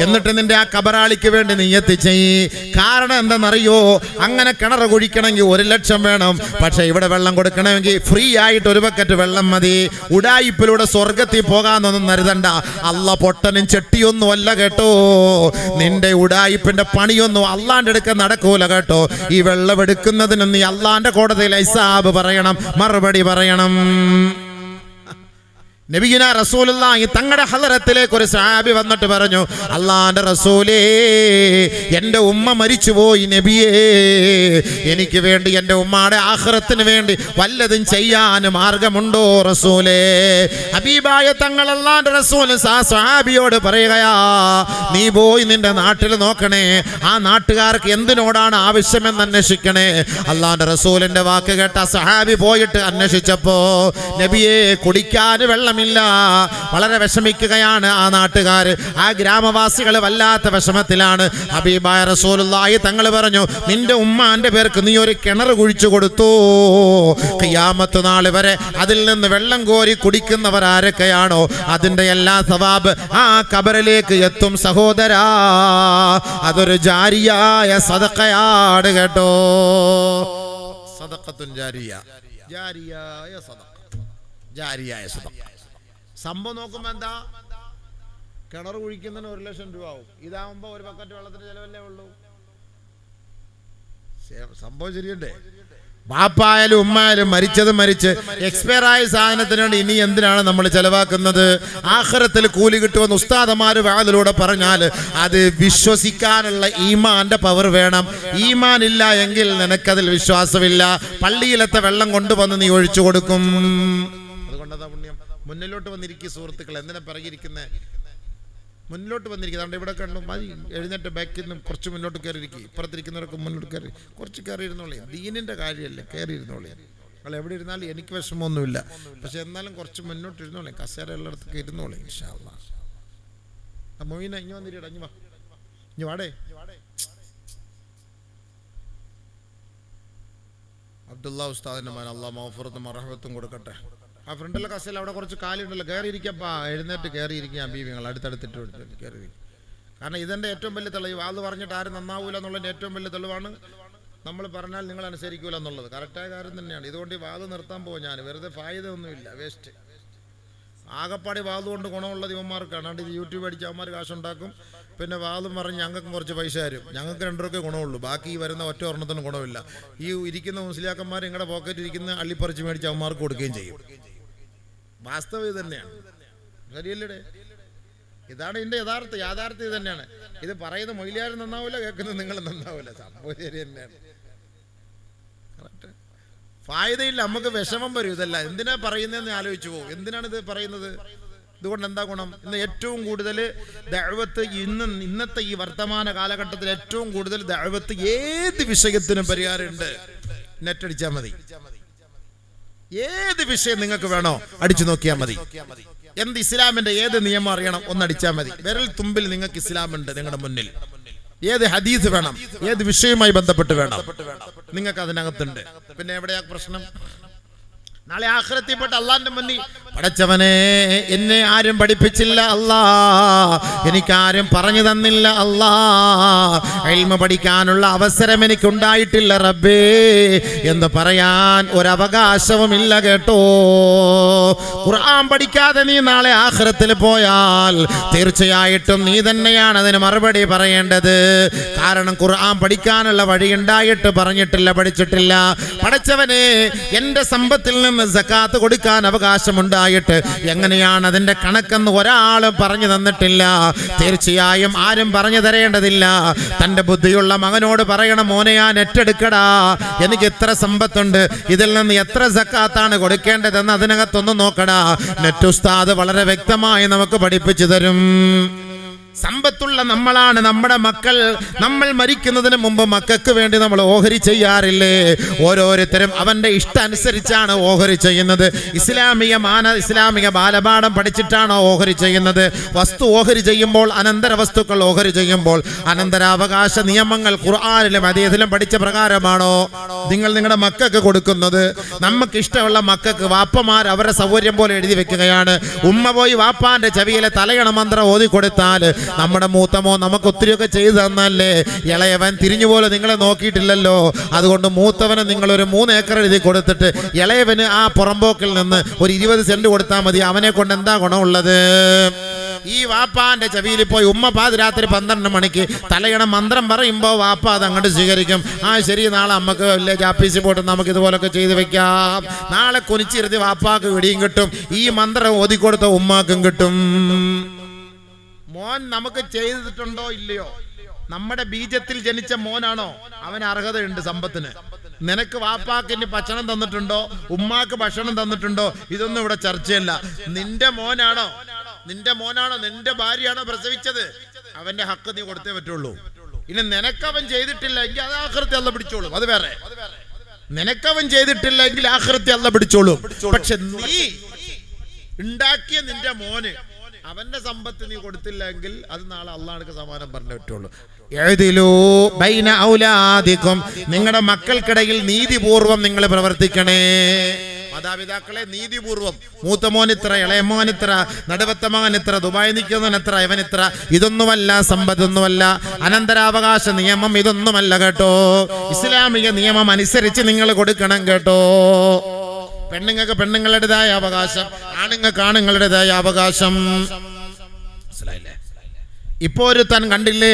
എന്നിട്ട് നിന്റെ ആ കബറാളിക്ക് വേണ്ടി നീ എത്തിച്ചെയ്യ്. കാരണം എന്താണെന്നറിയോ? അങ്ങനെ കിണർ കുഴിക്കണമെങ്കിൽ 1 ലക്ഷം വേണം. പക്ഷെ ഇവിടെ വെള്ളം കൊടുക്കണമെങ്കിൽ ഫ്രീ ആയിട്ട് 1 ബക്കറ്റ് വെള്ളം മതി. ഉഡായിപ്പിലൂടെ സ്വർഗത്തിൽ പോകാന്നൊന്നും കരുതണ്ട. അല്ല പൊട്ടനും ചെട്ടിയൊന്നും അല്ല കേട്ടോ. നിന്റെ ഉഡായിപ്പിന്റെ പണിയൊന്നും അള്ളാന്റെ അടുക്ക നടക്കൂല കേട്ടോ. ഈ വെള്ളം എടുക്കുന്നതിനും നീ അള്ളാന്റെ കോടതിയിൽ ഹിസാബ് പറയണം, മറുപടി പറയണം. നബിയുനാ റസൂലുള്ളാഹി തങ്ങളുടെ ഹളറത്തിലേക്ക് ഒരു സഹാബി വന്നിട്ട് പറഞ്ഞു, അള്ളാന്റെ റസൂലേ, എൻ്റെ ഉമ്മ മരിച്ചുപോയി നബിയേ, എനിക്ക് വേണ്ടി എൻ്റെ ഉമ്മയുടെ ആഖിറത്തിന് വേണ്ടി വല്ലതും ചെയ്യാൻ മാർഗമുണ്ടോ റസൂലേ? ഹബീബായ തങ്ങൾ അള്ളാന്റെ റസൂൽ സഹാബിയോട് പറയുകയാ, നീ പോയി നിന്റെ നാട്ടിൽ നോക്കണേ, ആ നാട്ടുകാർക്ക് എന്തിനോടാണ് ആവശ്യമെന്ന് അന്വേഷിക്കണേ. അള്ളാന്റെ റസൂലിന്റെ വാക്ക് കേട്ട സഹാബി പോയിട്ട് അന്വേഷിച്ചപ്പോ നബിയെ കുടിക്കാൻ വെള്ളമില്ല, വളരെ വിഷമിക്കുകയാണ് ആ നാട്ടുകാർ, ആ ഗ്രാമവാസികൾ വല്ലാത്ത വിഷമത്തിലാണ്. ഹബീബായ റസൂലുള്ളാഹി തങ്ങൾ പറഞ്ഞു, നിന്റെ ഉമ്മാന്റെ പേർക്ക് നീ ഒരു കിണർ കുഴിച്ചു കൊടുത്തു, ഖിയാമത്ത് നാൾ വരെ അതിൽ നിന്ന് വെള്ളം കോരി കുടിക്കുന്നവർ ആരൊക്കെയാണോ അതിന്റെ എല്ലാ സവാബ് ആ ഖബറിലേക്ക് എത്തും സഹോദരാ. അതൊരു ജാരിയായ സദഖയാണ് കേട്ടോ. സദഖത്തുൻ ജാരിയ, ജാരിയായ സദഖ, ജാരിയായ സദഖ. സംഭവം നോക്കുമ്പോ എന്താ, കിണർ കുഴിക്കുന്നതിന് 1 ലക്ഷം രൂപ ആവും. ഇതാവുമ്പോ ഒരു ബക്കറ്റ് വെള്ളത്തിന് ചെലവല്ലേ ഉള്ളൂ. സംഭവം ശരിയുണ്ടേ? ബാപ്പായാലും ഉമ്മായാലും മരിച്ച് എക്സ്പയർ ആയ സാധനത്തിനോട് ഇനി എന്തിനാണ് നമ്മൾ ചെലവാക്കുന്നത്? ആഖിറത്തിൽ കൂലി കിട്ടുമെന്ന് ഉസ്താദമാര് വാതിലൂടെ പറഞ്ഞാൽ അത് വിശ്വസിക്കാനുള്ള ഈമാന്റെ പവർ വേണം. ഈമാൻ ഇല്ല എങ്കിൽ നിനക്കതിൽ വിശ്വാസമില്ല. പള്ളിയിലത്തെ വെള്ളം കൊണ്ടുവന്ന് നീ ഒഴിച്ചു കൊടുക്കും. അതുകൊണ്ടതാ പുണ്യം. മുന്നിലോട്ട് വന്നിരിക്കുക സുഹൃത്തുക്കൾ, എന്തിനാ പിറകിരിക്കുന്നത്? മുന്നിലോട്ട് വന്നിരിക്കുന്നത്. അതുകൊണ്ട് ഇവിടെ കണ്ടു മതി, എഴുന്നേറ്റ് ബാക്കിൽ നിന്ന് കുറച്ച് മുന്നോട്ട് കയറിയിരിക്കും. ഇപ്പുറത്തിരിക്കുന്നവർക്ക് മുന്നോട്ട് കയറി കുറച്ച് കയറി ഇരുന്നോളേ. ദീനിൻ്റെ കാര്യമല്ലേ, കയറി ഇരുന്നോളേ. നിങ്ങൾ എവിടെ ഇരുന്നാലും എനിക്ക് വിഷമമൊന്നുമില്ല, പക്ഷെ എന്നാലും കുറച്ച് മുന്നോട്ട് ഇരുന്നോളേ. കസേര ഉള്ളിടത്തൊക്കെ ഇരുന്നോളേ ഇൻഷാ അല്ലാഹ്. മൊയ്ന ഇഞ്ഞു വന്നിരിക്കട, ഇഞ്ഞു വാ, ഇഞ്ഞു വാടേ. അബ്ദുള്ള ഉസ്താദിന്റെ മകൻ അള്ളാഹ് മഗ്ഫിറത്തും റഹ്മത്തും കൊടുക്കട്ടെ. ആ ഫ്രണ്ടിലെ കസേല അവിടെ കുറച്ച് കാലുണ്ടല്ലോ, കയറിയിരിക്കപ്പാ, എഴുന്നേറ്റ് കയറിയിരിക്കുക. ബീവിങ്ങൾ അടുത്തടുത്തിട്ട് കയറിയിരിക്കും. കാരണം ഇതെൻ്റെ ഏറ്റവും വലിയ തെളിവ്. വാത് പറഞ്ഞിട്ട് ആരും നന്നാവൂല എന്നുള്ളതിൻ്റെ ഏറ്റവും വലിയ തെളിവാണ് നമ്മൾ പറഞ്ഞാൽ നിങ്ങൾ അനുസരിക്കൂല എന്നുള്ളത്. കറക്റ്റായ കാര്യം തന്നെയാണ്. ഇതുകൊണ്ട് ഈ വാത് നിർത്താൻ പോകും ഞാൻ. വെറുതെ ഫായ്ദ ഒന്നുമില്ല, വേസ്റ്റ്. ആകപ്പാടി വാത് കൊണ്ട് ഗുണമുള്ള ദിവന്മാർക്കാണ്. അതുകൊണ്ട് ഇത് യൂട്യൂബ് അടിച്ച് അവന്മാർ കാശുണ്ടാക്കും, പിന്നെ വാതും പറഞ്ഞ് ഞങ്ങൾക്കും കുറച്ച് പൈസ തരും. ഞങ്ങൾക്ക് 2 രൂപയ്ക്ക് ഗുണമുള്ളൂ, ബാക്കി ഈ വരുന്ന ഒറ്റ ഒരെണ്ണത്തിന് ഗുണമില്ല. ഈ ഇരിക്കുന്ന മുസ്ലിയാക്കന്മാർ നിങ്ങളുടെ പോക്കറ്റ് ഇരിക്കുന്ന അള്ളിപ്പറിച്ച് മേടിച്ച് അവന്മാർക്ക് കൊടുക്കുകയും ചെയ്യും. വാസ്തവം ഇത് തന്നെയാണ്, ശരിയല്ലേ? ഇതാണ് ഇതിൻ്റെ യാഥാർത്ഥ്യം ഇത് തന്നെയാണ്. ഇത് പറയുന്ന മൊയ്ലിയാരും നന്നാവില്ല, കേൾക്കുന്നത് നിങ്ങൾ നന്നാവില്ല. സംഭവം ശരി തന്നെയാണ്. ഫായ്ദയില്ല, നമുക്ക് വിഷമം വരും. ഇതല്ല എന്തിനാ പറയുന്നതെന്ന് ആലോചിച്ചു പോകും. എന്തിനാണ് ഇത് പറയുന്നത്? ഇതുകൊണ്ട് എന്താ ഗുണം? ഇന്ന് ഏറ്റവും കൂടുതൽ ദഅവത്ത്, ഇന്നത്തെ ഈ വർത്തമാന കാലഘട്ടത്തിൽ ഏറ്റവും കൂടുതൽ ദഅവത്ത് ഏത് വിഷയത്തിനും പരിഹാരമുണ്ട്. നെറ്റ് അടിച്ചാൽ മതി. ഏത് വിഷയം നിങ്ങൾക്ക് വേണോ അടിച്ചു നോക്കിയാൽ മതി. എന്ത് ഇസ്ലാമിന്റെ ഏത് നിയമം അറിയണം ഒന്നടിച്ചാൽ മതി. വിരൽ തുമ്പിൽ നിങ്ങൾക്ക് ഇസ്ലാമുണ്ട് നിങ്ങളുടെ മുന്നിൽ. ഏത് ഹദീസ് വേണം, ഏത് വിഷയവുമായി ബന്ധപ്പെട്ട് വേണം, നിങ്ങൾക്ക് അതിനകത്തുണ്ട്. പിന്നെ എവിടെയാ പ്രശ്നം? നാളെ ആഖിറത്തിൽപ്പെട്ട അള്ളാന്റെ മുന്നിൽ, പടച്ചവനെ എന്നെ ആരും പഠിപ്പിച്ചില്ല അല്ലാ, എനിക്കാരും പറഞ്ഞു തന്നില്ല അല്ലാ, ഇൽമ പഠിക്കാനുള്ള അവസരം എനിക്കുണ്ടായിട്ടില്ല റബ്ബേ എന്ന് പറയാൻ ഒരവകാശവുമില്ല കേട്ടോ. ഖുർആൻ പഠിക്കാതെ നീ നാളെ ആഖിറത്തിൽ പോയാൽ തീർച്ചയായിട്ടും നീ തന്നെയാണ് അതിന് മറുപടി പറയേണ്ടത്. കാരണം ഖുർആൻ പഠിക്കാനുള്ള വഴി ഉണ്ടായിട്ട് പറഞ്ഞിട്ടില്ല, പഠിച്ചിട്ടില്ല. പടച്ചവനെ എൻ്റെ സമ്പത്തിൽ നിന്ന് സക്കാത്ത് കൊടുക്കാൻ അവകാശമുണ്ടായിട്ട് എങ്ങനെയാണ് അതിന്റെ കണക്കെന്ന് ഒരാളും പറഞ്ഞു തന്നിട്ടില്ല. തീർച്ചയായും ആരും പറഞ്ഞു തരേണ്ടതില്ല. തന്റെ ബുദ്ധിയുള്ള മകനോട് പറയണം, മോനെ ഞാൻ നെറ്റെടുക്കടാ, എനിക്ക് എത്ര സമ്പത്തുണ്ട്, ഇതിൽ നിന്ന് എത്ര സക്കാത്താണ് കൊടുക്കേണ്ടതെന്ന് അതിനകത്തൊന്ന് നോക്കടാ. നെറ്റ് ഉസ്താദ് വളരെ വ്യക്തമായി നമുക്ക് പഠിപ്പിച്ചു തരും. സമ്പത്തുള്ള നമ്മളാണ് നമ്മുടെ മക്കൾ. നമ്മൾ മരിക്കുന്നതിന് മുമ്പ് മക്കൾക്ക് വേണ്ടി നമ്മൾ ഓഹരി ചെയ്യാറില്ലേ? ഓരോരുത്തരും അവന്റെ ഇഷ്ടമനുസരിച്ചാണ് ഓഹരി ചെയ്യുന്നത്. ഇസ്ലാമിക ബാലപാഠം പഠിച്ചിട്ടാണോ ഓഹരി ചെയ്യുന്നത്? വസ്തു ഓഹരി ചെയ്യുമ്പോൾ, അനന്തര വസ്തുക്കൾ ഓഹരി ചെയ്യുമ്പോൾ അനന്തരാവകാശ നിയമങ്ങൾ ഖുർആനിലും ഹദീസിലും പഠിച്ച പ്രകാരമാണോ നിങ്ങൾ നിങ്ങളുടെ മക്കൾക്ക് കൊടുക്കുന്നത്? നമുക്ക് ഇഷ്ടമുള്ള മക്കൾക്ക് വാപ്പമാർ അവരുടെ സൗകര്യം പോലെ എഴുതി വെക്കുകയാണ്. ഉമ്മ പോയി വാപ്പാന്റെ ചെവിയിലെ തലയണ മന്ത്രം ഓതി കൊടുത്താൽ നമ്മുടെ മൂത്തമോ നമുക്ക് ഒത്തിരിയൊക്കെ ചെയ്തു തന്നല്ലേ. ഇളയവൻ തിരിഞ്ഞുപോലെ നിങ്ങളെ നോക്കിയിട്ടില്ലല്ലോ. അതുകൊണ്ട് മൂത്തവന് നിങ്ങളൊരു 3 ഏക്കർ എഴുതി കൊടുത്തിട്ട് ഇളയവന് ആ പുറമ്പോക്കിൽ നിന്ന് ഒരു 20 സെന്റ് കൊടുത്താൽ മതി. അവനെ കൊണ്ട് എന്താ ഗുണമുള്ളത്? ഈ വാപ്പാന്റെ ചെവിയിൽ പോയി ഉമ്മ പാതിരാത്രി 12 മണിക്ക് തലയണ മന്ത്രം പറയുമ്പോൾ വാപ്പ അത് അങ്ങോട്ട് സ്വീകരിക്കും. ശരി, നാളെ അമ്മക്ക് വില്ലേജ് ഓഫീസിൽ പോയിട്ട് നമുക്ക് ഇതുപോലൊക്കെ ചെയ്ത് വെക്കാം. നാളെ കുനിച്ചിരുത്തി വാപ്പാക്ക് വിടിയും കിട്ടും, ഈ മന്ത്രം ഓതിക്കൊടുത്ത ഉമ്മാക്കും കിട്ടും. മോൻ നമുക്ക് ചെയ്തിട്ടുണ്ടോ ഇല്ലയോ? നമ്മുടെ ബീജത്തിൽ ജനിച്ച മോനാണോ? അവന് അർഹതയുണ്ട് സമ്പത്തിന്. നിനക്ക് വാപ്പാക്കിന് ഭക്ഷണം തന്നിട്ടുണ്ടോ? ഉമ്മാക്ക് ഭക്ഷണം തന്നിട്ടുണ്ടോ? ഇതൊന്നും ഇവിടെ ചർച്ചയല്ല. നിന്റെ മോനാണോ നിന്റെ ഭാര്യയാണോ പ്രസവിച്ചത്? അവന്റെ ഹക്ക് നീ കൊടുത്തേ പറ്റുള്ളൂ. ഇനി നിനക്കവൻ ചെയ്തിട്ടില്ല എങ്കിൽ അത് ആഖിറത്തിൽ അല്ലാഹ് പിടിച്ചോളും, അത് വേറെ. നിനക്കവൻ ചെയ്തിട്ടില്ല എങ്കിൽ ആഖിറത്തിൽ അല്ലാഹ് പിടിച്ചോളും. പക്ഷെ നീ ഉണ്ടാക്കിയ നിന്റെ മോന് അവന്റെ സമ്പത്ത് നീ കൊടുത്തില്ലെങ്കിൽ അത് നാളെ അള്ളാഹുവിന് സമാനം പറഞ്ഞേ പറ്റുള്ളൂ. നിങ്ങളുടെ മക്കൾക്കിടയിൽ നീതിപൂർവം നിങ്ങൾ പ്രവർത്തിക്കണേ. മാതാപിതാക്കളെ നീതിപൂർവം, മൂത്ത മോനിത്ര, ഇളയ മോനിത്ര, നടുവത്ത മകനിത്ര, ദുബായ് നിൽക്കുന്നവനെത്ര, ഇവനിത്ര, ഇതൊന്നുമല്ല സമ്പത്തൊന്നുമല്ല. അനന്തരാവകാശ നിയമം ഇതൊന്നുമല്ല കേട്ടോ. ഇസ്ലാമിക നിയമം അനുസരിച്ച് നിങ്ങൾ കൊടുക്കണം കേട്ടോ. പെണ്ണുങ്ങൾക്ക് പെണ്ണുങ്ങളുടേതായ അവകാശം, ആണുങ്ങൾക്ക് ആണുങ്ങളുടേതായ അവകാശം. ഇപ്പോ ഒരു താൻ കണ്ടില്ലേ,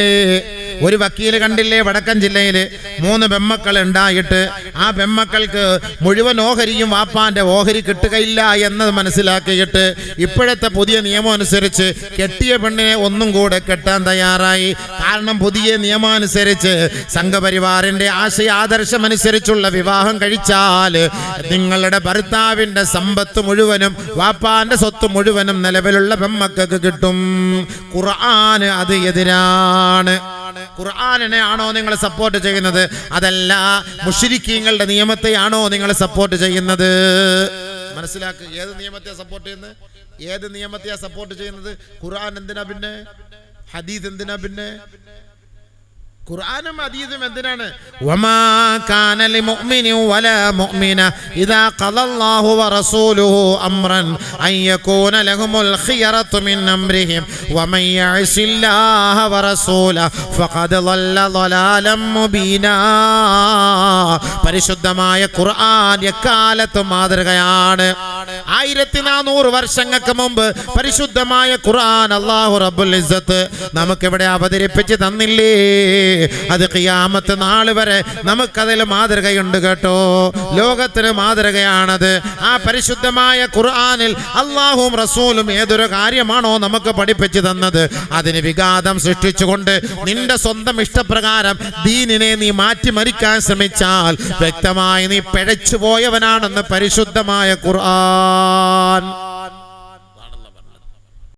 ഒരു വക്കീല് കണ്ടില്ലേ, വടക്കൻ ജില്ലയില് 3 പെമ്മക്കൾ ഉണ്ടായിട്ട് ആ പെമ്മക്കൾക്ക് മുഴുവൻ ഓഹരിയും വാപ്പാന്റെ ഓഹരി കിട്ടുകയില്ല എന്നത് മനസ്സിലാക്കിയിട്ട് ഇപ്പോഴത്തെ പുതിയ നിയമം അനുസരിച്ച് കെട്ടിയ പെണ്ണിനെ ഒന്നും കൂടെ കെട്ടാൻ തയ്യാറായി. കാരണം പുതിയ നിയമം അനുസരിച്ച് സംഘപരിവാറിന്റെ ആശയാദർശം അനുസരിച്ചുള്ള വിവാഹം കഴിച്ചാൽ നിങ്ങളുടെ ഭർത്താവിന്റെ സമ്പത്ത് മുഴുവനും വാപ്പാന്റെ സ്വത്ത് മുഴുവനും നിലവിലുള്ള പെമ്മക്കൾക്ക് കിട്ടും. ഖുർആൻ അത് എതിരാണ്. ഖുർആനിനെ ആണോ നിങ്ങൾ സപ്പോർട്ട് ചെയ്യുന്നത്? അതല്ല മുശ്രിക്കീങ്ങളുടെ നിയമത്തെയാണോ നിങ്ങൾ സപ്പോർട്ട് ചെയ്യുന്നത്? മനസ്സിലാക്കുക. ഏത് നിയമത്തെ സപ്പോർട്ട് ചെയ്യുന്നത്? ഖുർആൻ എന്തിനാ പിന്നെ? ഹദീസ് എന്തിനാ പിന്നെ? ഖുർആനും ഹദീസും എന്തിനാണ്? വമാ കാന ലിമുഅ്മിനി വലാ മുഅ്മിന ഇദാ ഖലല്ലാഹു വറസൂലുഹു അംറൻ അൻ യകൂന ലഹുമുൽ ഖിയറതു മിൻ അംരിഹിം വമൻ യഅസില്ലാഹ വറസൂലഹു ഫഖദ് ളല്ല ളലാലൻ മുബീനാ. പരിശുദ്ധമായ ഖുർആൻ എക്കാലത്തും മാതൃകയാണ്. 1400 വർഷങ്ങൾക്ക് മുമ്പ് പരിശുദ്ധമായ ഖുർആൻ അല്ലാഹു റബ്ബുൽ ഇസ്സത്ത് നമുക്കിവിടെ അവതരിപ്പിച്ച് തന്നില്ലേ? അത് ഖിയാമത്ത് നാൾ വരെ നമുക്കതിൽ മാതൃകയുണ്ട് കേട്ടോ. ലോകത്തിന് മാതൃകയാണത്. ആ പരിശുദ്ധമായ ഖുർആനിൽ അല്ലാഹുവും റസൂലും ഏതൊരു കാര്യമാണോ നമുക്ക് പഠിപ്പിച്ചു തന്നത് അതിന് വിഘാതം സൃഷ്ടിച്ചുകൊണ്ട് നിന്റെ സ്വന്തം ഇഷ്ടപ്രകാരം ദീനിനെ നീ മാറ്റിമറിക്കാൻ ശ്രമിച്ചാൽ വ്യക്തമായി നീ പിഴച്ചു പോയവനാണെന്ന് പരിശുദ്ധമായ ഖുർആൻ.